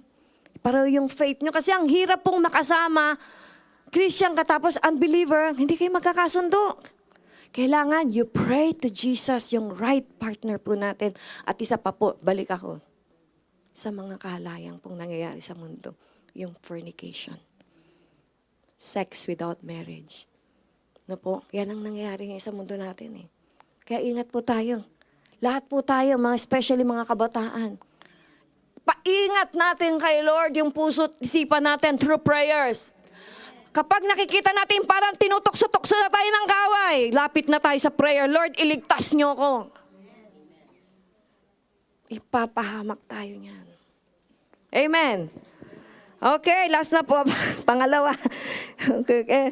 Pareho yung faith nyo. Kasi ang hirap pong makasama, Christian ka tapos unbeliever, hindi kayo magkakasundo. Kailangan you pray to Jesus, yung right partner po natin. At isa pa po, balik ako sa mga kahalayang pong nangyayari sa mundo. Yung fornication. Sex without marriage. No po, yan ang nangyayari ngayon sa mundo natin eh. Kaya ingat po tayo. Lahat po tayo, mga especially mga kabataan. Paingat natin kay Lord yung puso't isipan natin through prayers. Kapag nakikita natin parang tinutokso-tokso na tayo ng kaway, lapit na tayo sa prayer, Lord, iligtas niyo ako. Ipapahamak tayo niyan. Amen. Okay, last na po. Pangalawa. Okay.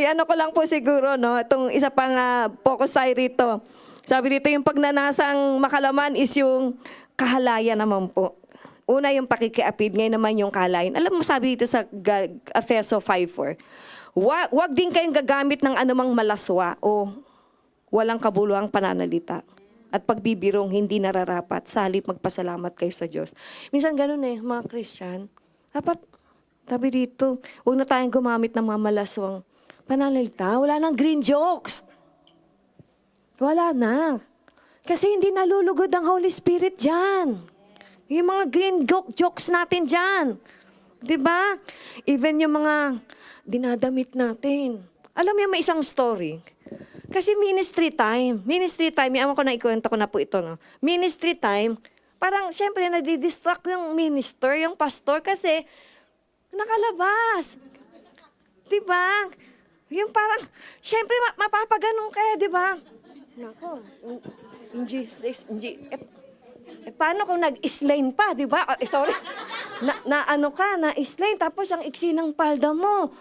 Ano ko lang po siguro, no? Itong isa pang focus tayo rito. Sabi dito, yung pagnanasang makalaman is yung kahalayan naman po. Una yung pakikiapid, ngayon naman yung kahalayan. Alam mo, sabi dito sa Efeso 5:4, wag din kayong gagamit ng anumang malaswa o walang kabuluhang pananalita at pagbibirong hindi nararapat, sa halip magpasalamat kayo sa Diyos. Minsan ganun eh, mga Christian, dapat, sabi dito, huwag na tayong gumamit ng mga malaswang pananalita. Wala nang green jokes. Wala na. Kasi hindi nalulugod ang Holy Spirit dyan. Yung mga green jokes natin dyan. Diba? Even yung mga dinadamit natin. Alam mo may isang story. Kasi ministry time, ewan ko na ikwento ko na po ito, no? Ministry time, parang siyempre nadidistract yung minister, yung pastor, kasi nakalabas. Diba? Yung parang, siyempre mapapaganong kaya, diba? Nako, paano kung nag-islain pa, di ba? Sorry. Na-islain, tapos ang iksi ng palda mo.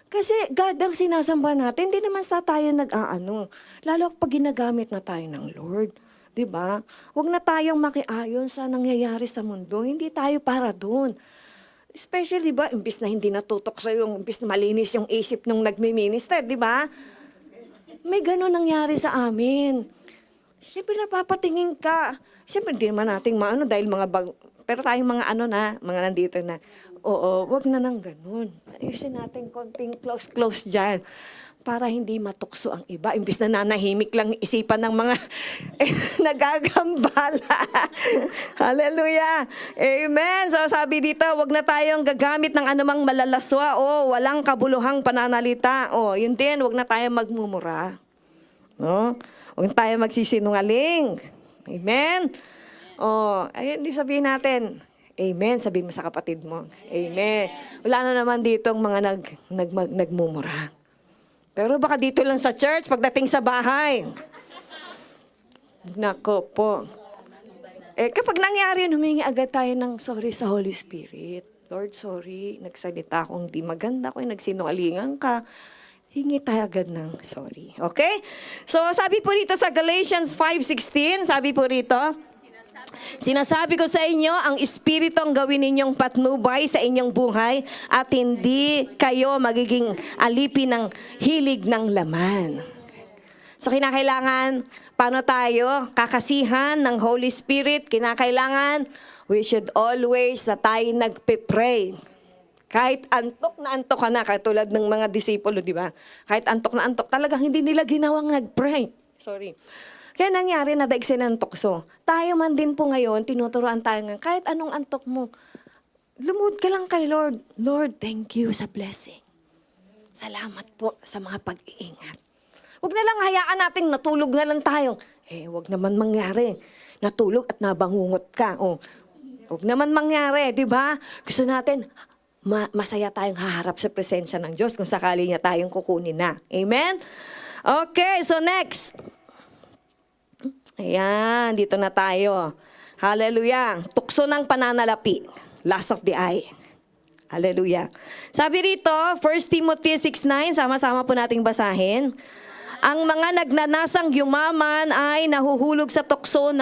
Kasi God ang sinasamba natin, hindi naman sa tayo nag-aano. Lalo pag ginagamit na tayo ng Lord. Di ba? Huwag na tayong makiayon sa nangyayari sa mundo. Hindi tayo para doon. Especially, di ba, imbis na hindi natutok sa yung, imbis na malinis yung isip nung nagmi-minister, di ba? May gano'n nangyari sa amin. Siyempre napapatingin ka. Siyempre hindi naman nating maano dahil pero tayong mga mga nandito na, oo, wag na nang ganun. Ayusin natin konting close dyan para hindi matukso ang iba. Imbis na nanahimik lang isipan ng mga nagagambala. Hallelujah. Amen. So sabi dito, wag na tayong gagamit ng anumang malalaswa o walang kabuluhang pananalita. O, yun din, wag na tayong magmumura. No? Huwag tayo magsisinungaling. Amen? O, ayun, di sabihin natin, amen, sabihin mo sa kapatid mo. Amen. Wala na naman ditong mga nagmumura. Pero baka dito lang sa church, pagdating sa bahay. Nako po. Kapag nangyari yun, humingi agad tayo ng sorry sa Holy Spirit. Lord, sorry, nagsalita akong di maganda ko, nagsinungalingan ka. Hingi tayo agad ng sorry. Okay? So, sabi po rito sa Galatians 5:16, sabi po rito, sinasabi ko sa inyo, ang Espiritu ang gawin ninyong patnubay sa inyong buhay at hindi kayo magiging alipin ng hilig ng laman. So, kinakailangan, paano tayo kakasihan ng Holy Spirit? Kinakailangan, We should always na tayo nagpe-pray. Kahit antok na antok ka na, katulad ng mga disipulo, di ba? Kahit antok na antok, talagang hindi nila ginawang nag-pray. Sorry. Kaya nangyari na daig sila ng tukso. Tayo man din po ngayon, tinuturuan tayo nga, kahit anong antok mo, lumod ka lang kay Lord. Lord, thank you sa blessing. Salamat po sa mga pag-iingat. Huwag na lang hayaan natin natulog na lang tayo. Huwag naman mangyari. Natulog at nabangungot ka. Huwag naman mangyari, di ba? Gusto natin, masaya tayong haharap sa presensya ng Diyos kung sakali niya tayong kukunin na. Amen? Okay, so next. Ayan, dito na tayo. Hallelujah. Tukso ng pananalapi. Lust of the eye. Hallelujah. Sabi rito, 1 Timothy 6:9, sama-sama po nating basahin. Ang mga nagnanasang yumaman ay nahuhulog sa tukso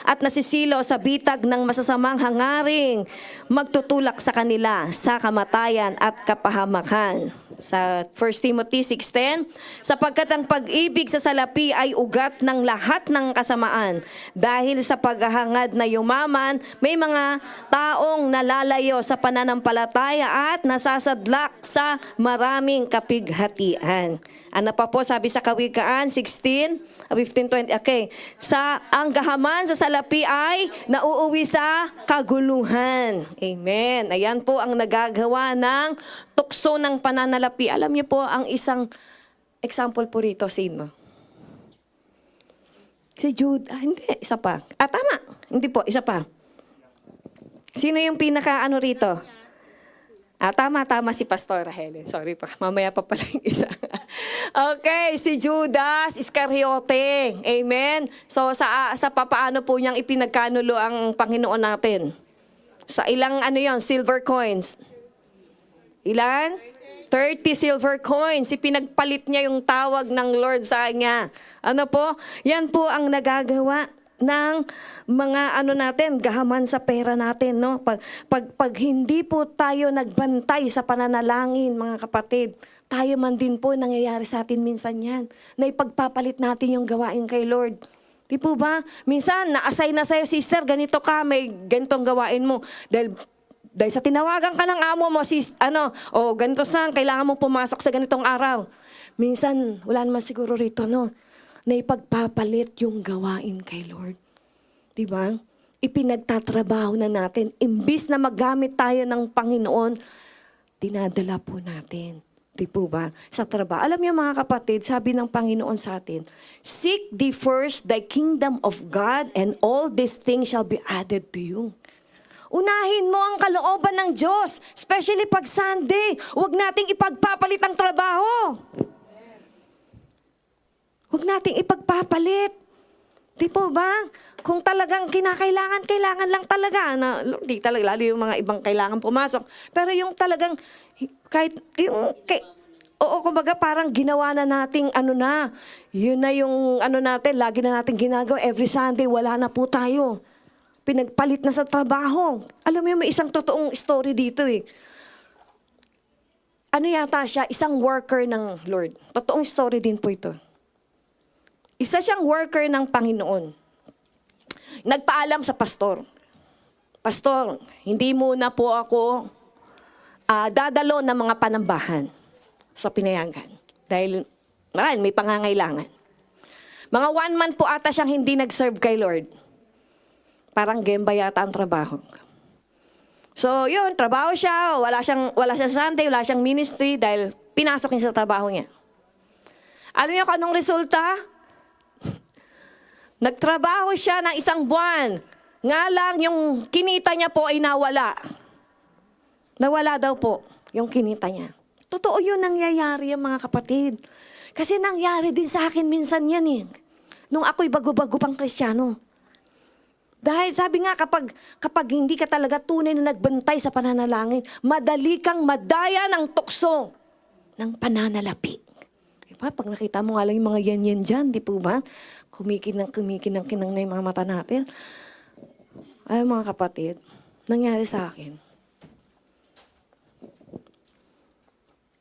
at nasisilo sa bitag ng masasamang hangaring, magtutulak sa kanila sa kamatayan at kapahamakan. Sa 1 Timothy 6:10, sapagkat ang pag-ibig sa salapi ay ugat ng lahat ng kasamaan. Dahil sa paghahangad na yumaman, may mga taong nalalayo sa pananampalataya at nasasadlak sa maraming kapighatian. Ano pa po sabi sa Kawikaan 16:15-20? Okay. Ang gahaman sa salapi ay nauuwi sa kaguluhan. Amen. Ayan po ang nagagawa ng tukso ng pananalapi. Alam niyo po, ang isang example po rito, sino? Si Jude. Hindi, isa pa. Tama. Hindi po, isa pa. Sino yung pinaka-ano rito? Tama si Pastor Helen. Sorry pa, mamaya pa pala yung isa. Okay, si Judas Iscariote. Amen. So sa papaano po niyang ipinagkanulo ang Panginoon natin? Sa ilang silver coins? Ilan? 30 silver coins. Ipinagpalit niya yung tawag ng Lord sa kanya. Ano po? Yan po ang nagagawa ng mga natin, gahaman sa pera natin, no? Pag hindi po tayo nagbantay sa pananalangin, mga kapatid, tayo man din po, nangyayari sa atin minsan yan, na ipagpapalit natin yung gawain kay Lord. Di po ba? Minsan, na-assign na sa'yo, sister, ganito ka, may ganitong gawain mo. Dahil sa tinawagan ka ng amo mo, ganito saan, kailangan mo pumasok sa ganitong araw. Minsan, wala naman siguro rito, no? Na ipagpapalit yung gawain kay Lord. Diba? Ipinagtatrabaho na natin. Imbis na magamit tayo ng Panginoon, dinadala po natin. Di po ba? Sa trabaho. Alam niyo mga kapatid, sabi ng Panginoon sa atin, seek thee first thy kingdom of God and all these things shall be added to you. Unahin mo ang kalooban ng Diyos, especially pag Sunday. Huwag nating ipagpapalit ang trabaho. Huwag nating ipagpapalit. Di po ba? Kung talagang kailangan lang talaga. Di talaga, lalo yung mga ibang kailangan pumasok. Pero yung talagang, kumbaga parang ginawa na nating yun na yung natin, lagi na natin ginagawa. Every Sunday, wala na po tayo. Pinagpalit na sa trabaho. Alam mo yung may isang totoong story dito eh. Yata siya, isang worker ng Lord. Totoong story din po ito. Isa siyang worker ng Panginoon. Nagpaalam sa pastor. Pastor, hindi muna po ako dadalo ng mga panambahan sa pinayagan. Dahil may pangangailangan. Mga 1 month po ata siyang hindi nag-serve kay Lord. Parang gemba yata ang trabaho. So yun, trabaho siya. Wala siyang Sunday, wala siyang ministry dahil pinasok niya sa trabaho niya. Alam niyo kung anong resulta? Nagtrabaho siya ng 1 buwan. Nga lang yung kinita niya po ay nawala. Nawala daw po yung kinita niya. Totoo yun nangyayari yung mga kapatid. Kasi nangyari din sa akin minsan yan eh. Nung ako'y bago-bago pang Kristiyano. Dahil sabi nga kapag hindi ka talaga tunay na nagbantay sa pananalangin, madali kang madaya ng tukso ng pananalapi. Diba? Pag nakita mo nga lang yung mga yan dyan, di po ba? Kumikinang na yung mga mata natin. Ay mga kapatid, nangyari sa akin.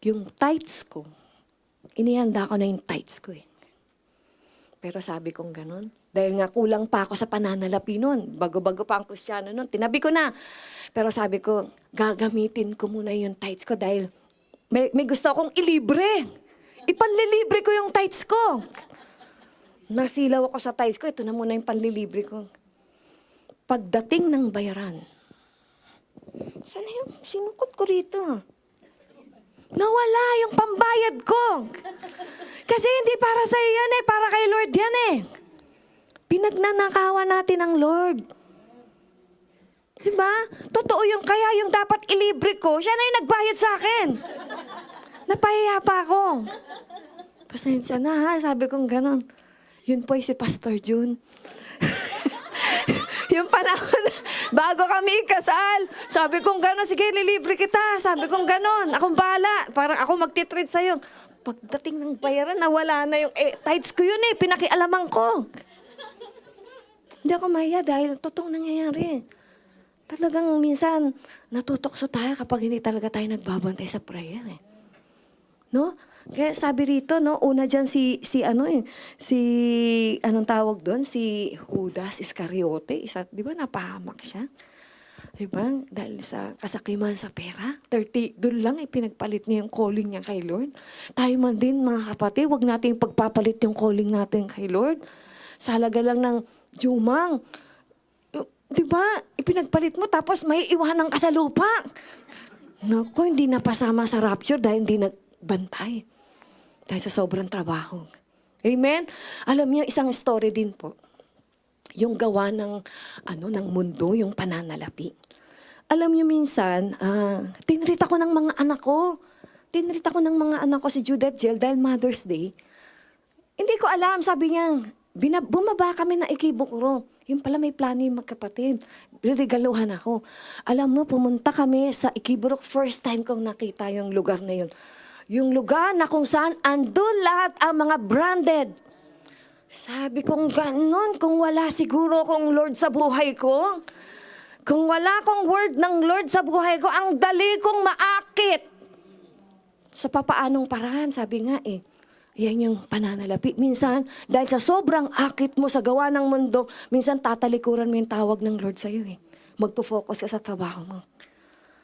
Yung tights ko, inihanda ko na yung tights ko eh. Pero sabi kong ganun, Dahil nga kulang pa ako sa pananalapi nun. Bago-bago pa ang Kristiyano nun. Tinabi ko na. Pero sabi ko, gagamitin ko muna yung tithes ko dahil may gusto akong ilibre. Ipanlilibre ko yung tithes ko. Nasilaw ako sa tithes ko. Ito na muna yung panlilibre ko. Pagdating ng bayaran, sana yung sinukot ko rito? Nawala yung pambayad ko. Kasi hindi para sa'yo yan eh. Para kay Lord yan eh. Pinagnanakawan natin ang Lord. Diba? Totoo yung kaya yung dapat ilibre ko, siya na yung nagbayad sa akin. Napahiya pa ako. Pasensya na ha, sabi kong ganon. Yun po ay si Pastor June. Yung panahon, bago kami ikasal, sabi kong ganon, sige, nilibre kita. Sabi kong ganon, akong bahala. Parang ako magtitrade sa'yo. Pagdating ng bayaran, nawala na yung, tithes ko yun eh, pinakialaman ko. Hindi ako mahiya dahil totoong nangyayari. Talagang minsan, natutokso tayo kapag hindi talaga tayo nagbabantay sa prayer eh. No? Kaya sabi rito, no, una dyan anong tawag doon? Si Judas Iscariote. Di ba napahamak siya? Di ba? Dahil sa kasakiman sa pera. 30, doon lang pinagpalit niya yung calling niya kay Lord. Tayo man din, mga kapatid, wag natin pagpapalit yung calling natin kay Lord. Sa halaga lang ng Jumang. Di ba? Ipinagpalit mo tapos may iwanan ka sa lupa. Naku, hindi napasama sa rapture dahil hindi nagbantay. Dahil sa sobrang trabaho. Amen? Alam niyo, isang story din po. Yung gawa ng mundo, yung pananalapi. Alam niyo minsan, tinreat ako ng mga anak ko. Tinreat ako ng mga anak ko si Judith Jill dahil Mother's Day. Hindi ko alam, sabi niya, bumaba kami na Ikebukuro. Yung pala may plano yung magkapatid. Regaluhan ako. Alam mo, pumunta kami sa Ikebukuro. First time kong nakita yung lugar na yun. Yung lugar na kung saan andun lahat ang mga branded. Sabi kong ganon, kung wala siguro kong Lord sa buhay ko, kung wala kong word ng Lord sa buhay ko, ang dali kong maakit. Sa papaanong paraan, sabi nga eh. Yan yung pananalapi. Minsan, dahil sa sobrang akit mo sa gawa ng mundo, minsan tatalikuran mo yung tawag ng Lord sa'yo eh. Magpo-focus ka sa trabaho mo.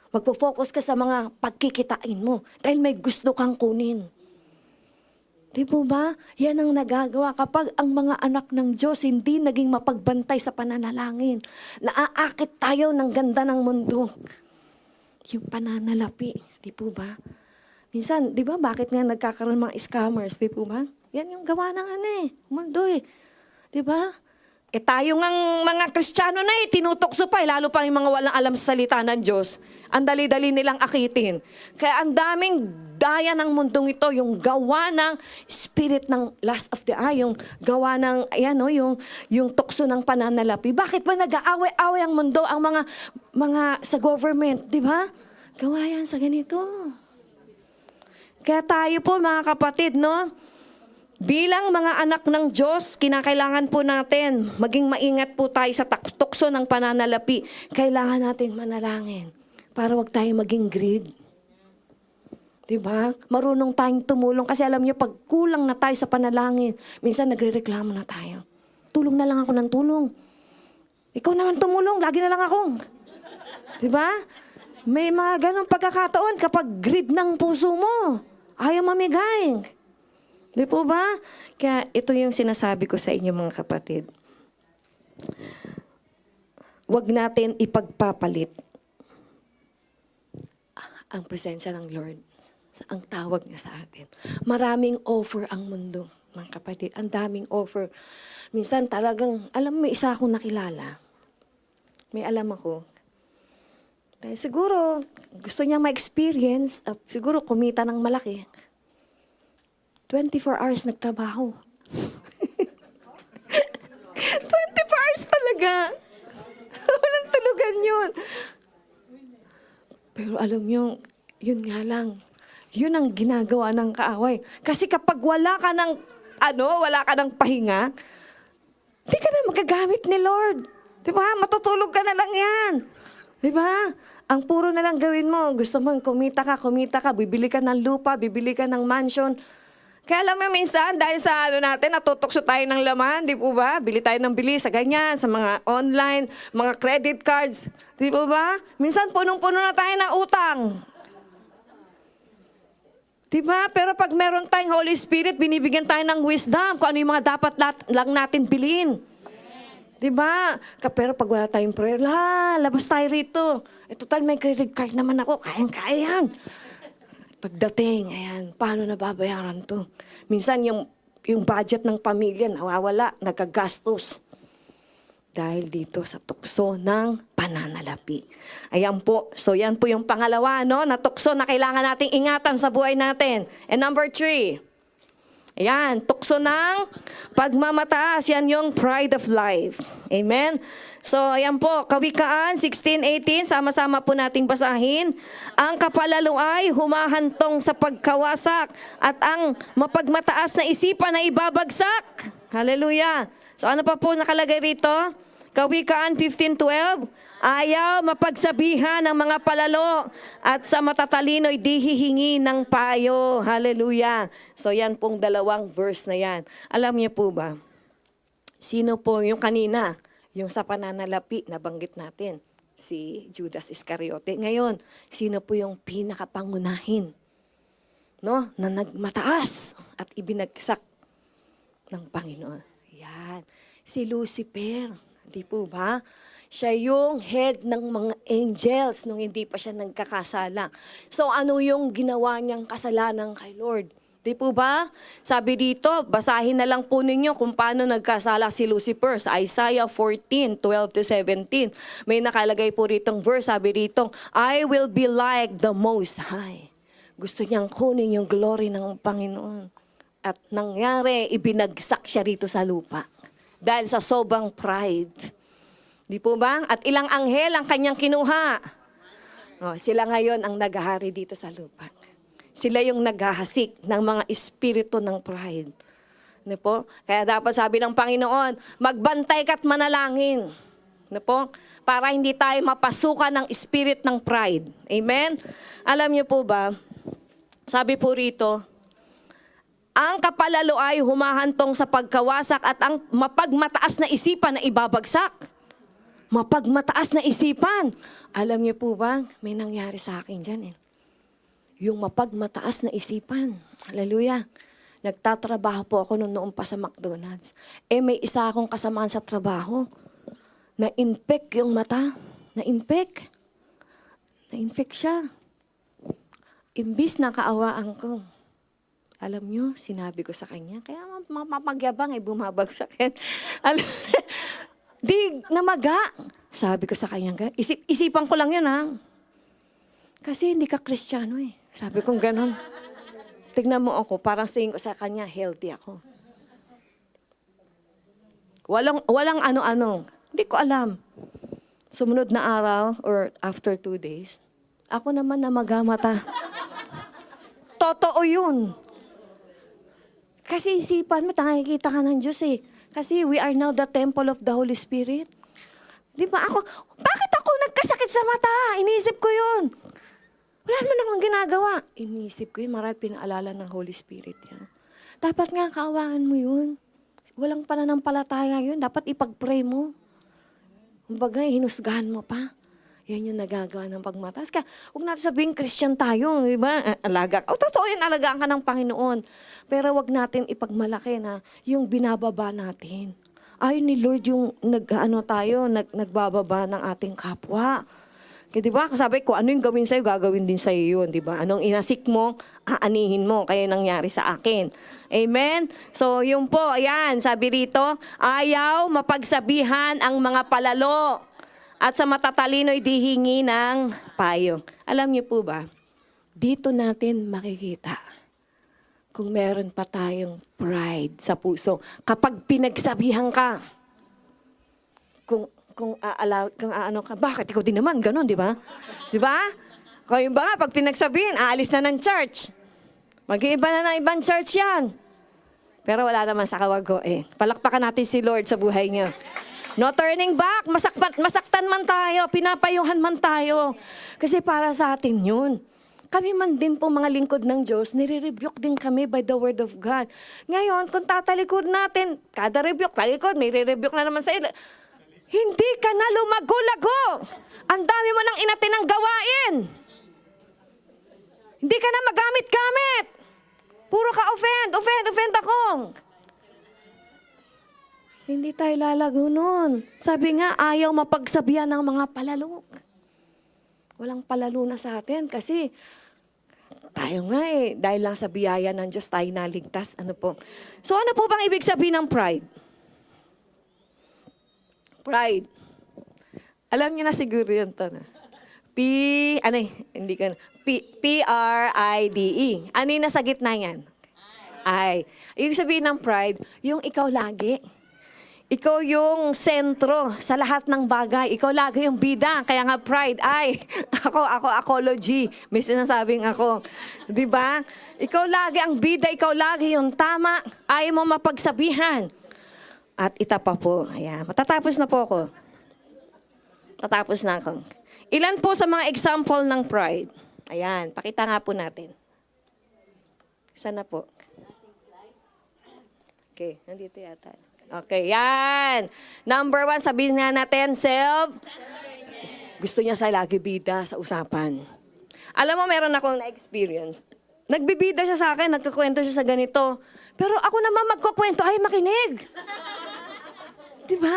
Magpo-focus ka sa mga pagkikitain mo dahil may gusto kang kunin. Di po ba? Yan ang nagagawa kapag ang mga anak ng Diyos hindi naging mapagbantay sa pananalangin. Naaakit tayo ng ganda ng mundo. Yung pananalapi. Di po ba? Minsan, di ba, bakit nga nagkakaroon mga scammers, di po ba? Yan yung gawa ng mundo eh. Di ba? Tayo ngang mga Kristiyano na tinutokso pa lalo pa yung mga walang alam sa salita ng Diyos. Ang dali-dali nilang akitin. Kaya ang daming daya ng mundong ito, yung gawa ng spirit ng lust of the eye, yung gawa ng, yung tukso ng pananalapi. Bakit ba nag-aaway-aaway ang mundo, ang mga sa government, di ba? Gawa yan sa ganito. Kaya tayo po mga kapatid, no? Bilang mga anak ng Diyos, kinakailangan po natin maging maingat po tayo sa tukso ng pananalapi. Kailangan nating manalangin para wag tayo maging greed. Diba? Marunong tayong tumulong kasi alam niyo, pag kulang na tayo sa panalangin, minsan nagrereklamo na tayo. Tulong na lang ako ng tulong. Ikaw naman tumulong, lagi na lang ako. Diba? May mga ganong pagkakataon kapag greed ng puso mo. Ayaw mamigay. Di po ba? Kaya ito yung sinasabi ko sa inyo mga kapatid. Huwag natin ipagpapalit ang presensya ng Lord. Ang tawag niya sa atin. Maraming offer ang mundo, mga kapatid. Ang daming offer. Minsan talagang, alam mo, may isa akong nakilala. May alam ako. Dahil siguro, gusto niya ma-experience, siguro kumita ng malaki. 24 hours nagtrabaho. 24 hours talaga. Walang tulugan yun. Pero alam niyo, yun nga lang. Yun ang ginagawa ng kaaway. Kasi kapag wala ka ng pahinga, hindi ka na magagamit ni Lord. Diba? Matutulog ka na lang yan. Diba? Ang puro na lang gawin mo, gusto mo kumita ka, bibili ka ng lupa, bibili ka ng mansion. Kaya alam mo minsan, dahil sa natin, natutokso tayo ng laman, di po ba? Bili tayo ng bili sa ganyan, sa mga online, mga credit cards. Di po ba? Minsan punong-puno na tayo ng utang. Di ba? Pero pag meron tayong Holy Spirit, binibigyan tayo ng wisdom kung ano yung mga dapat lang natin bilhin. Di ba? Pero pag wala tayong prayer, labas tayo rito. Total, may credit card naman ako. Kayang-kaya yan. Pagdating, ayan, paano nababayaran to? Minsan yung budget ng pamilya nawawala, nagagastos. Dahil dito sa tukso ng pananalapi. Ayan po. So yan po yung pangalawa, no? Na tukso na kailangan nating ingatan sa buhay natin. And number 3. Ayan, tukso ng pagmamataas. Yan yung pride of life. Amen? So, ayan po, Kawikaan 16:18, sama-sama po nating basahin. Ang kapalalo ay humahantong sa pagkawasak at ang mapagmataas na isipan na ibabagsak. Hallelujah. So, ano pa po nakalagay rito? Kawikaan 15:12, ayaw mapagsabihan ng mga palalo at sa matatalino'y di hihingi ng payo. Hallelujah. So yan pong dalawang verse na yan. Alam niyo po ba, sino po yung kanina, yung sa pananalapi, nabanggit natin, si Judas Iscariote. Ngayon, sino po yung pinakapangunahin, no, na nagmataas at ibinagsak ng Panginoon? Yan, si Lucifer. Di po ba? Siya yung head ng mga angels nung hindi pa siya nagkakasala. So ano yung ginawa niyang kasalanan kay Lord? Di po ba? Sabi dito, basahin na lang po ninyo kung paano nagkasala si Lucifer sa Isaiah 14:12-17. May nakalagay po ritong verse, sabi rito, I will be like the Most High. Gusto niyang kunin yung glory ng Panginoon. At nangyari, ibinagsak siya rito sa lupa. Dahil sa sobrang pride. Di po ba? At ilang anghel ang kanyang kinuha. Sila ngayon ang naghahari dito sa lupa. Sila yung naghahasik ng mga espiritu ng pride. Di po? Kaya dapat sabi ng Panginoon, magbantay ka't manalangin. Di po? Para hindi tayo mapasukan ng spirit ng pride. Amen? Alam niyo po ba, sabi po rito, ang kapalalo ay humahantong sa pagkawasak at ang mapagmataas na isipan na ibabagsak. Mapagmataas na isipan. Alam niyo po ba, may nangyari sa akin dyan eh. Yung mapagmataas na isipan. Hallelujah. Nagtatrabaho po ako noon pa sa McDonald's. May isa akong kasamaan sa trabaho. Na-infect yung mata. Na-infect. Na-infect siya. Imbis na kaawaan ko. Alam nyo, sinabi ko sa kanya, kaya mapagyabang bumabag sa akin. Di, namaga. Sabi ko sa kanya, isipan ko lang yun ha. Kasi hindi ka Kristiyano eh. Sabi ko ganon. Tignan mo ako, parang saying ko sa kanya, healthy ako. Walang ano-ano. Hindi ko alam. Sumunod na araw, or after 2 days, ako naman namaga mata. Totoo yun. Kasi isipan mo, nakikita ka ng Diyos eh. Kasi we are now the temple of the Holy Spirit. Di ba ako, bakit ako nagkasakit sa mata? Iniisip ko yun. Wala naman akong ginagawa. Iniisip ko yun, marami pinaalala ng Holy Spirit yan. Dapat nga kaawaan mo yun. Walang pananampalataya yun. Dapat ipag-pray mo. Kumbaga, hinusgahan mo pa. Yan yung nagagawa ng pagmataas. Kaya, huwag natin sabihin, Christian tayo, di ba? Alaga. Totoo yan, alagaan ka ng Panginoon. Pero huwag natin ipagmalaki na yung binababa natin. Ay, ni Lord yung nagbababa ng ating kapwa. Kaya di ba, sabi ko, ano yung gawin sa'yo, gagawin din sa'yo yun, di ba? Anong inasik mo, aanihin mo, kaya nangyari sa akin. Amen? So, yun po, ayan, sabi rito, ayaw mapagsabihan ang mga palalo. At sa matatalino'y dihingi ng payo. Alam niyo po ba, dito natin makikita kung meron pa tayong pride sa puso. Kapag pinagsabihan ka, kung ano ka, bakit ikaw din naman, ganon, di ba? Di ba? Kaya ba nga, pag pinagsabihin, aalis na ng church. Mag-iiba na ng ibang church yan. Pero wala naman sa kawago eh. Palakpakan natin si Lord sa buhay niya. No turning back, masaktan man tayo, pinapayuhan man tayo. Kasi para sa atin yun. kami man din po mga lingkod ng Diyos, nire-rebuke din kami by the word of God. Ngayon, kung tatalikod natin, kada rebuke, talikod, may re-rebuke na naman sa ila. Hindi ka na lumago-lago. Ang dami mo nang inatinang gawain. Hindi ka na magamit-gamit. Puro ka offend ako. Hindi tayo lalago nun. Sabi nga, ayaw mapagsabihan ng mga palalo. Walang palalo na sa atin kasi tayo nga dahil lang sa biyaya ng Diyos tayo naligtas. Ano po? So ano po bang ibig sabihin ng pride? Pride. Alam niyo na siguro yun to na. P-R-I-D-E. Ano yung nasa gitna yan? Ay. Ibig sabihin ng pride, yung ikaw lagi. Ikaw yung sentro sa lahat ng bagay. Ikaw lagi yung bida. Kaya nga pride, ay, ako, apology. May sinasabing ako. Diba? Ikaw lagi ang bida, ikaw lagi yung tama. Ayaw mo mapagsabihan. At ita pa po, ayan, matatapos na po ako. Tatapos na ako. Ilan po sa mga example ng pride? Ayan, pakita nga po natin. Sana po. Okay, nandito yata. Okay, yan. Number 1, sabihin nga natin, self. Gusto niya sa lagi bida sa usapan. Alam mo, meron akong na-experience. Nagbibida siya sa akin, nagkakwento siya sa ganito. Pero ako naman magkukwento, ay makinig. Diba?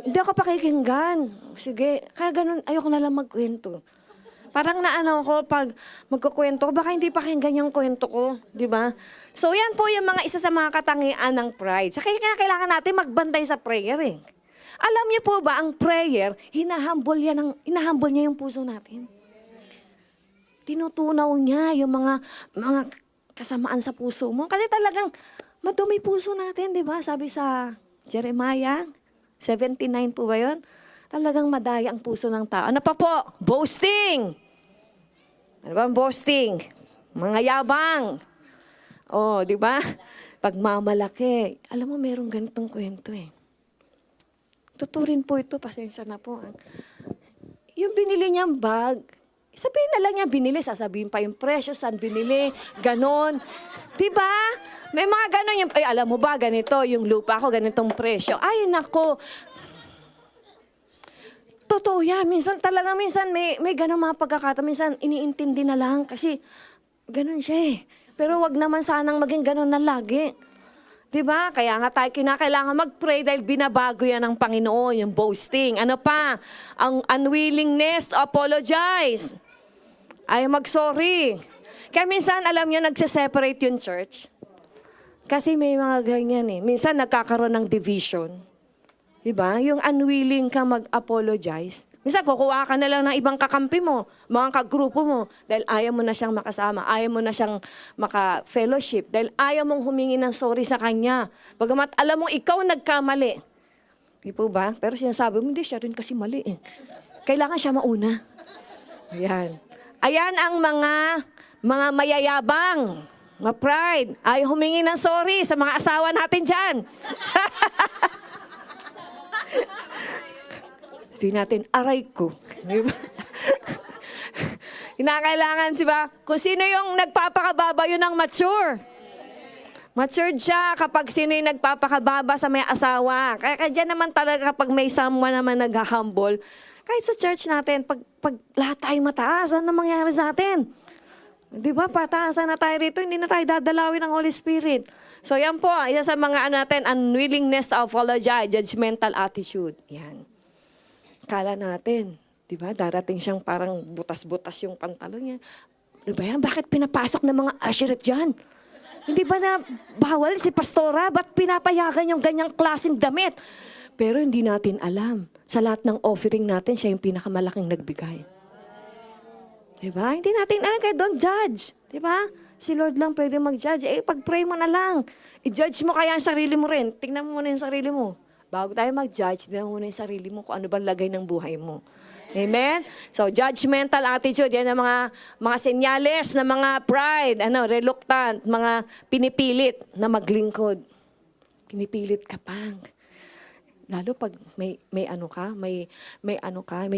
Hindi ako pakikinggan. Sige, kaya ganun, ayoko na lang magkwento. Parang naano ko pag magkukwento ko, baka hindi pakinggan yung kwento ko, di ba? So yan po yung mga isa sa mga katangian ng pride. Kaya kailangan natin magbantay sa prayer eh. Alam niyo po ba, ang prayer, hinahumble niya yung puso natin. Tinutunaw niya yung mga kasamaan sa puso mo. Kasi talagang madumi puso natin, di ba? Sabi sa Jeremiah 79 po ba yun? Talagang madaya ang puso ng tao. Ano pa po? Boasting. Ano ba ang boasting? Mga yabang. Oh, di ba? Pagmamalaki. Alam mo, merong ganitong kwento eh. Tuturin po ito, pasensya na po. Yung binili niyang bag, sabihin na lang niya binili, sasabihin pa yung presyo, saan binili, ganon. Di ba? May mga ganon yung, ay alam mo ba, ganito, yung lupa ko, ganitong presyo. Ay, nako. Totoo yan. Minsan may ganun mga pagkakataon. Minsan iniintindi na lang kasi ganun siya eh. Pero wag naman sanang maging ganun na lagi. Diba? Kaya nga tayo kinakailangan mag-pray dahil binabago yan ng Panginoon, yung boasting. Ano pa? Ang unwillingness to apologize. Ay mag-sorry. Kaya minsan, alam nyo, nagse-separate yung church. Kasi may mga ganyan eh. Minsan nagkakaroon ng division. Diba? Yung unwilling ka mag-apologize. Minsan, kukuha ka na lang ng ibang kakampi mo, mga kagrupo mo, dahil ayaw mo na siyang makasama, ayaw mo na siyang maka-fellowship, dahil ayaw mong humingi ng sorry sa kanya. Bagamat alam mo, ikaw nagkamali. Di po ba? Pero sinasabi mo, hindi, siya rin kasi mali eh. Kailangan siya mauna. Ayan. Ayan ang mga mayayabang, ma-pride, ay humingi ng sorry sa mga asawa natin dyan. Sabihin natin, aray ko. Kinakailangan, diba? Kung sino yung nagpapakababa, yun ang mature. Matured siya kapag sino yung nagpapakababa sa may asawa. Kaya dyan naman talaga kapag may someone naman nag-humble, kahit sa church natin, pag lahat tayo mataas, ano mangyari sa atin? Di ba, pataasan na tayo rito, hindi na tayo dadalawin ng Holy Spirit. So yan po, isa sa mga natin, unwillingness to apologize, judgmental attitude. Yan. Kala natin, di ba, darating siyang parang butas-butas yung pantalon niya. Di ba yan, bakit pinapasok ng mga usherette dyan? Hindi ba na bawal si pastora? Ba't pinapayagan yung ganyang klaseng damit? Pero hindi natin alam. Sa lahat ng offering natin, siya yung pinakamalaking nagbigay. Diba? Hindi natin alam, kaya don't judge. Diba? Si Lord lang pwede mag-judge. Pag-pray mo na lang. I-judge mo kaya ang sarili mo rin. Tingnan mo muna yung sarili mo. Bago tayo mag-judge, tingnan mo muna yung sarili mo kung ano bang lagay ng buhay mo. Amen? So, judgmental attitude, yan ang mga senyales na mga pride, reluctant, mga pinipilit na maglingkod. Pinipilit ka pang. Lalo pag may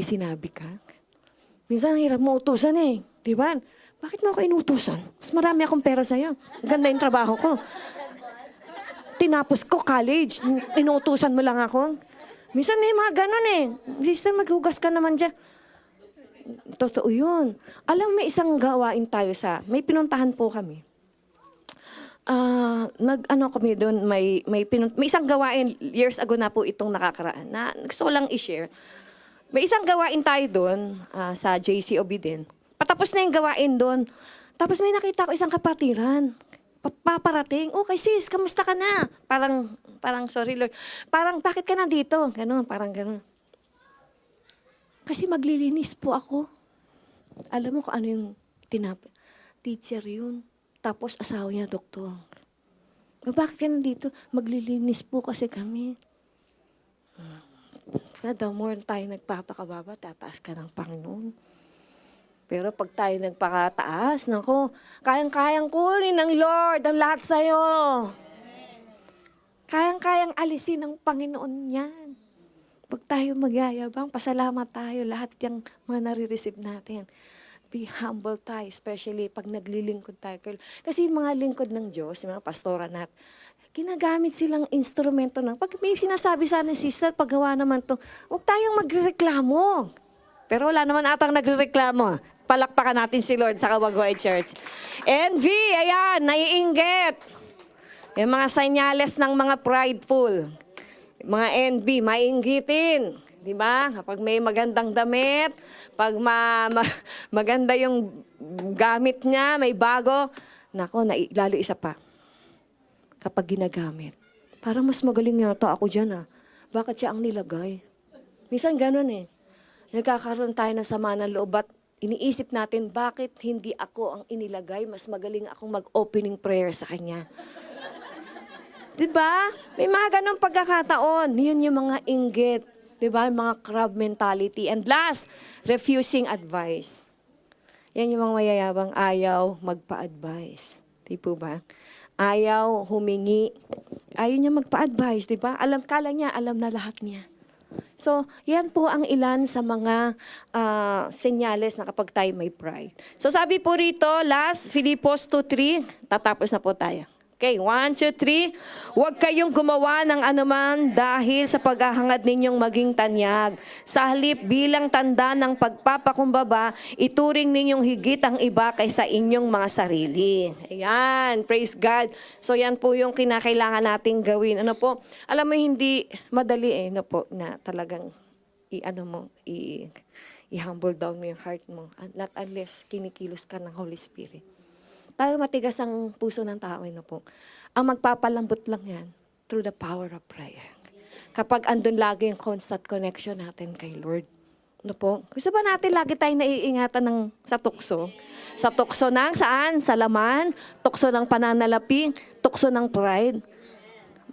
sinabi ka. Minsan, hirap mo utusan eh. Di ba? Bakit mo ako inutusan? Mas marami akong pera sa'yo. Ganda yung trabaho ko. Tinapos ko college. Inutusan mo lang ako. Minsan may mga ganun eh. Sister, maghugas ka naman dyan. Totoo yun. Alam, may isang gawain tayo may pinuntahan po kami. Nag-ano kami doon, may isang gawain, years ago na po itong nakakaraan, na gusto ko lang i-share. May isang gawain tayo doon, sa JCOB din. Patapos na yung gawain doon. Tapos may nakita ko isang kapatiran. Paparating, okay sis, kamusta ka na? Parang sorry Lord. Parang, bakit ka nandito? Ganon, parang ganon. Kasi maglilinis po ako. Alam mo kung ano yung teacher yun. Tapos asawa niya, doktor. Bakit ka nandito? Maglilinis po kasi kami. The more tayo nagpapakababa, tataas ka ng Panginoon. Pero pag tayo nagpakataas, nako, kayang-kayang kunin ng Lord ang lahat sa'yo. Kayang-kayang alisin ng Panginoon yan. Pag tayo magyayabang, pasalamat tayo lahat yung mga nare-receive natin. Be humble tayo, especially pag naglilingkod tayo. Kasi yung mga lingkod ng Diyos, yung mga pastora natin, ginagamit silang instrumento ng, pag may sinasabi sa akin, sister, paggawa naman to, huwag tayong magreklamo. Pero wala naman atang nagreklamo. Palakpakan natin si Lord sa Kawagway Church. Envy, ayan, naiinggit. Yung mga senyales ng mga prideful. Mga envy, mainggitin. Diba? Kapag may magandang damit, pag maganda yung gamit niya, may bago, nako, lalo isa pa. Kapag ginagamit. Parang mas magaling yata ako dyan Bakit siya ang nilagay? Minsan ganun Nagkakaroon tayo ng sama ng loob at iniisip natin, bakit hindi ako ang inilagay? Mas magaling akong mag-opening prayer sa kanya. Diba? May mga ganong pagkakataon. Yun yung mga inggit. Diba? Yung mga crab mentality. And last, refusing advice. Yan yung mga mayayabang ayaw magpa-advise. Di po ba? Ayaw humingi. Ayaw niya magpa-advise. Diba? Kala niya, alam na lahat niya. So, yan po ang ilan sa mga senyales na kapag tayo may pride. So, sabi po rito, last, Filipos 2:3, tatapos na po tayo. Okay, 1, 2, 3. Huwag kayong gumawa ng anuman dahil sa paghahangad ninyong maging tanyag. Sa halip bilang tanda ng pagpapakumbaba, ituring ninyong higit ang iba kaysa inyong mga sarili. Ayan, praise God. So yan po yung kinakailangan nating gawin. Ano po? Alam mo, hindi madali na talagang i-humble down mo yung heart mo. Not unless kinikilos ka ng Holy Spirit. Tayo matigas ang puso ng tao, po. Ang magpapalambot lang yan through the power of prayer. Kapag andun lagi yung constant connection natin kay Lord. Po? Gusto ba natin lagi tayo naiingatan sa tukso? Sa tukso ng saan? Sa laman? Tukso ng pananalapi? Tukso ng pride?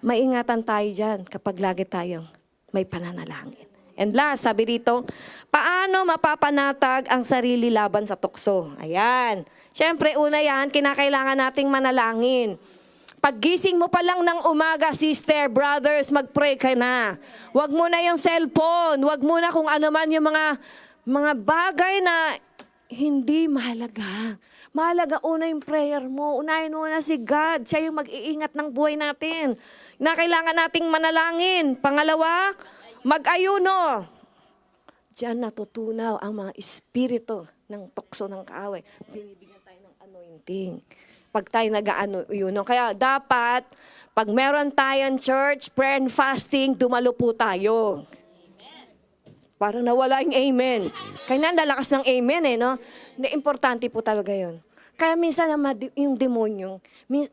Maingatan tayo dyan kapag lagi tayong may pananalangin. And last, sabi dito, paano mapapanatag ang sarili laban sa tukso? Ayan. Siyempre, una yan, kinakailangan nating manalangin. Paggising mo pa lang ng umaga, sister, brothers, mag-pray ka na. Huwag mo na yung cellphone. Huwag mo na kung ano man yung mga bagay na hindi mahalaga. Mahalaga una yung prayer mo. Unahin mo na si God. Siya yung mag-iingat ng buhay natin. Na kailangan nating manalangin. Pangalawa, mag-ayuno. Diyan natutunaw ang mga espiritu ng tukso ng kaaway. Binibigyan tayo ng anointing. Pag tayo nag-ayuno. Kaya dapat, pag meron tayong church, prayer and fasting, dumalo po tayo. Parang nawala yung amen. Kaya nalakas ng amen no? Importante po talaga yun. Kaya minsan yung demonyo,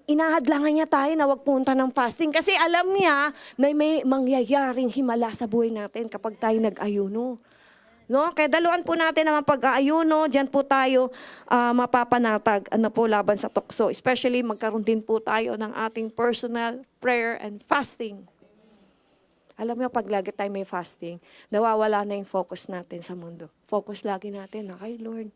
inahadlangan niya tayo na wag punta ng fasting kasi alam niya na may mangyayaring himala sa buhay natin kapag tayo nag-ayuno. No? Kaya daluan po natin ang pag-aayuno, diyan po tayo mapapanatag laban sa tukso. Especially magkaroon din po tayo ng ating personal prayer and fasting. Alam mo, pag lagi tayo may fasting, nawawala na yung focus natin sa mundo. Focus lagi natin na kay Lord.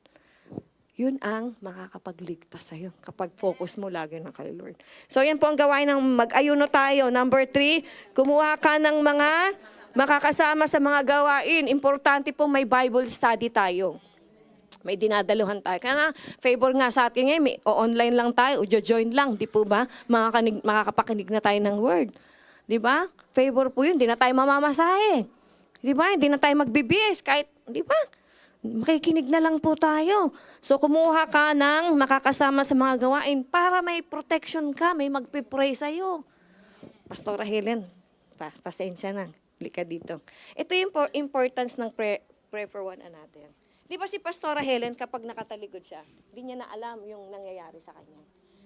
Yun ang makakapagligtas sa'yo kapag focus mo lagi na kay Lord. So yan po ang gawain ng mag-ayuno tayo. Number 3, kumuha ka ng mga makakasama sa mga gawain. Importante po may Bible study tayo. May dinadaluhan tayo. Kaya nga, favor nga sa atin ngayon, online lang tayo, join lang, di po ba? Makakapakinig na tayo ng word. Di ba? Favor po yun, di na tayo mamamasahe. Di ba? Hindi na tayo magbibis, kahit, di ba? Makikinig na lang po tayo. So, kumuha ka ng makakasama sa mga gawain para may protection ka, may magpipray sa'yo. Pastora Helen, pasensya na. Lika dito. Ito yung importance ng pray for one another. Di ba si Pastora Helen, kapag nakatalikod siya, di niya na alam yung nangyayari sa kanya.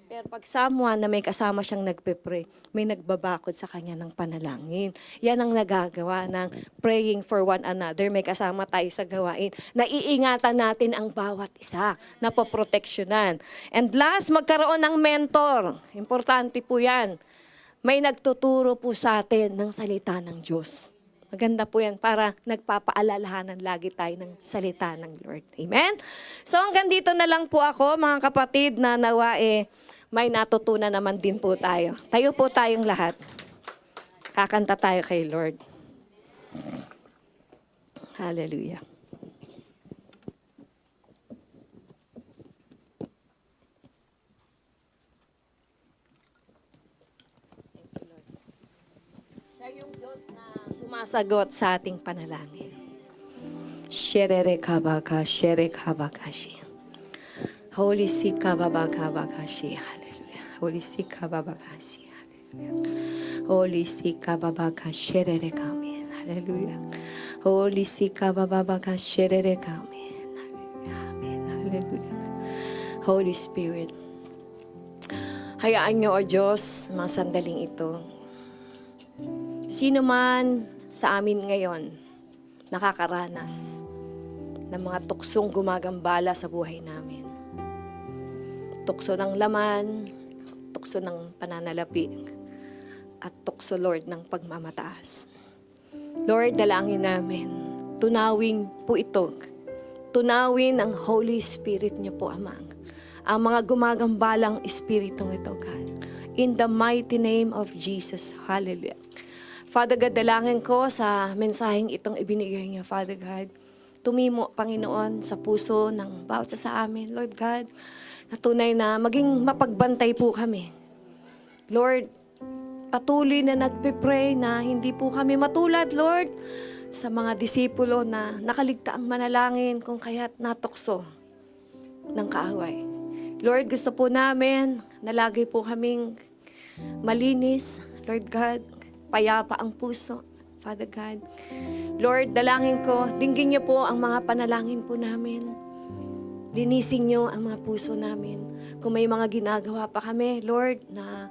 Pero pag someone na may kasama siyang nagpe-pray, may nagbabakod sa kanya ng panalangin. Yan ang nagagawa ng praying for one another. May kasama tayo sa gawain. Naiingatan natin ang bawat isa, napoproteksyonan. And last, magkaroon ng mentor. Importante po yan. May nagtuturo po sa atin ng salita ng Diyos. Maganda po yan para nagpapaalalahanan lagi tayo ng salita ng Lord. Amen? So hanggang dito na lang po ako, mga kapatid, na nawa may natutunan naman din po tayo. Tayo po tayong lahat. Kakanta tayo kay Lord. Hallelujah. Siya yung Diyos na sumasagot sa ating panalangin. Sherere kabaka, shere kabakashi. Holy Sika babakabakashi. Hallelujah. Holy Sika babakashi. Hallelujah. Holy Sika babakashi. Sherere kami. Hallelujah. Holy Sika babakashi. Sherere kami. Hallelujah. Amen. Hallelujah. Holy Spirit, hayaan niyo, O Diyos, mga sandaling ito. Sino man sa amin ngayon nakakaranas ng mga tuksong gumagambala sa buhay namin. Tukso ng laman, tukso ng pananalapi, at tukso, Lord, ng pagmamataas. Lord, dalangin namin, tunawin po ito. Tunawin ang Holy Spirit niyo po, Amang. Ang mga gumagambalang Espiritong ito, God. In the mighty name of Jesus. Hallelujah. Father God, dalangin ko sa mensaheng itong ibinigay niyo, Father God. Tumimo, Panginoon, sa puso ng bawat sa amin, Lord God, na tunay na maging mapagbantay po kami. Lord, patuloy na nagpipray na hindi po kami matulad, Lord, sa mga disipulo na nakaligtaang manalangin kung kaya't natukso ng kaaway. Lord, gusto po namin na lagi po kaming malinis, Lord God, payapa ang puso, Father God. Lord, dalangin ko, dinggin niyo po ang mga panalangin po namin. Linisin niyo ang mga puso namin. Kung may mga ginagawa pa kami, Lord, na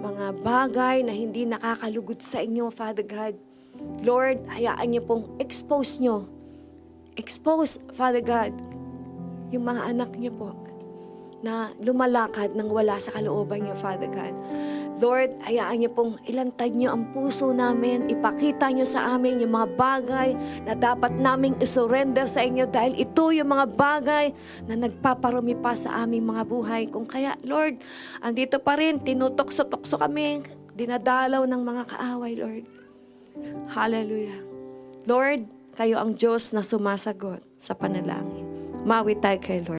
mga bagay na hindi nakakalugod sa inyo, Father God. Lord, hayaan niyo pong expose niyo. Expose, Father God, yung mga anak niyo po na lumalakad nang wala sa kalooban niyo, Father God. Lord, hayaan niyo pong ilantad niyo ang puso namin, ipakita niyo sa amin yung mga bagay na dapat naming isurrender sa inyo dahil ito yung mga bagay na nagpaparumi pa sa aming mga buhay. Kung kaya, Lord, andito pa rin, tinutokso-tokso kami, dinadalaw ng mga kaaway, Lord. Hallelujah. Lord, kayo ang Diyos na sumasagot sa panalangin. Mawi tayo kay Lord.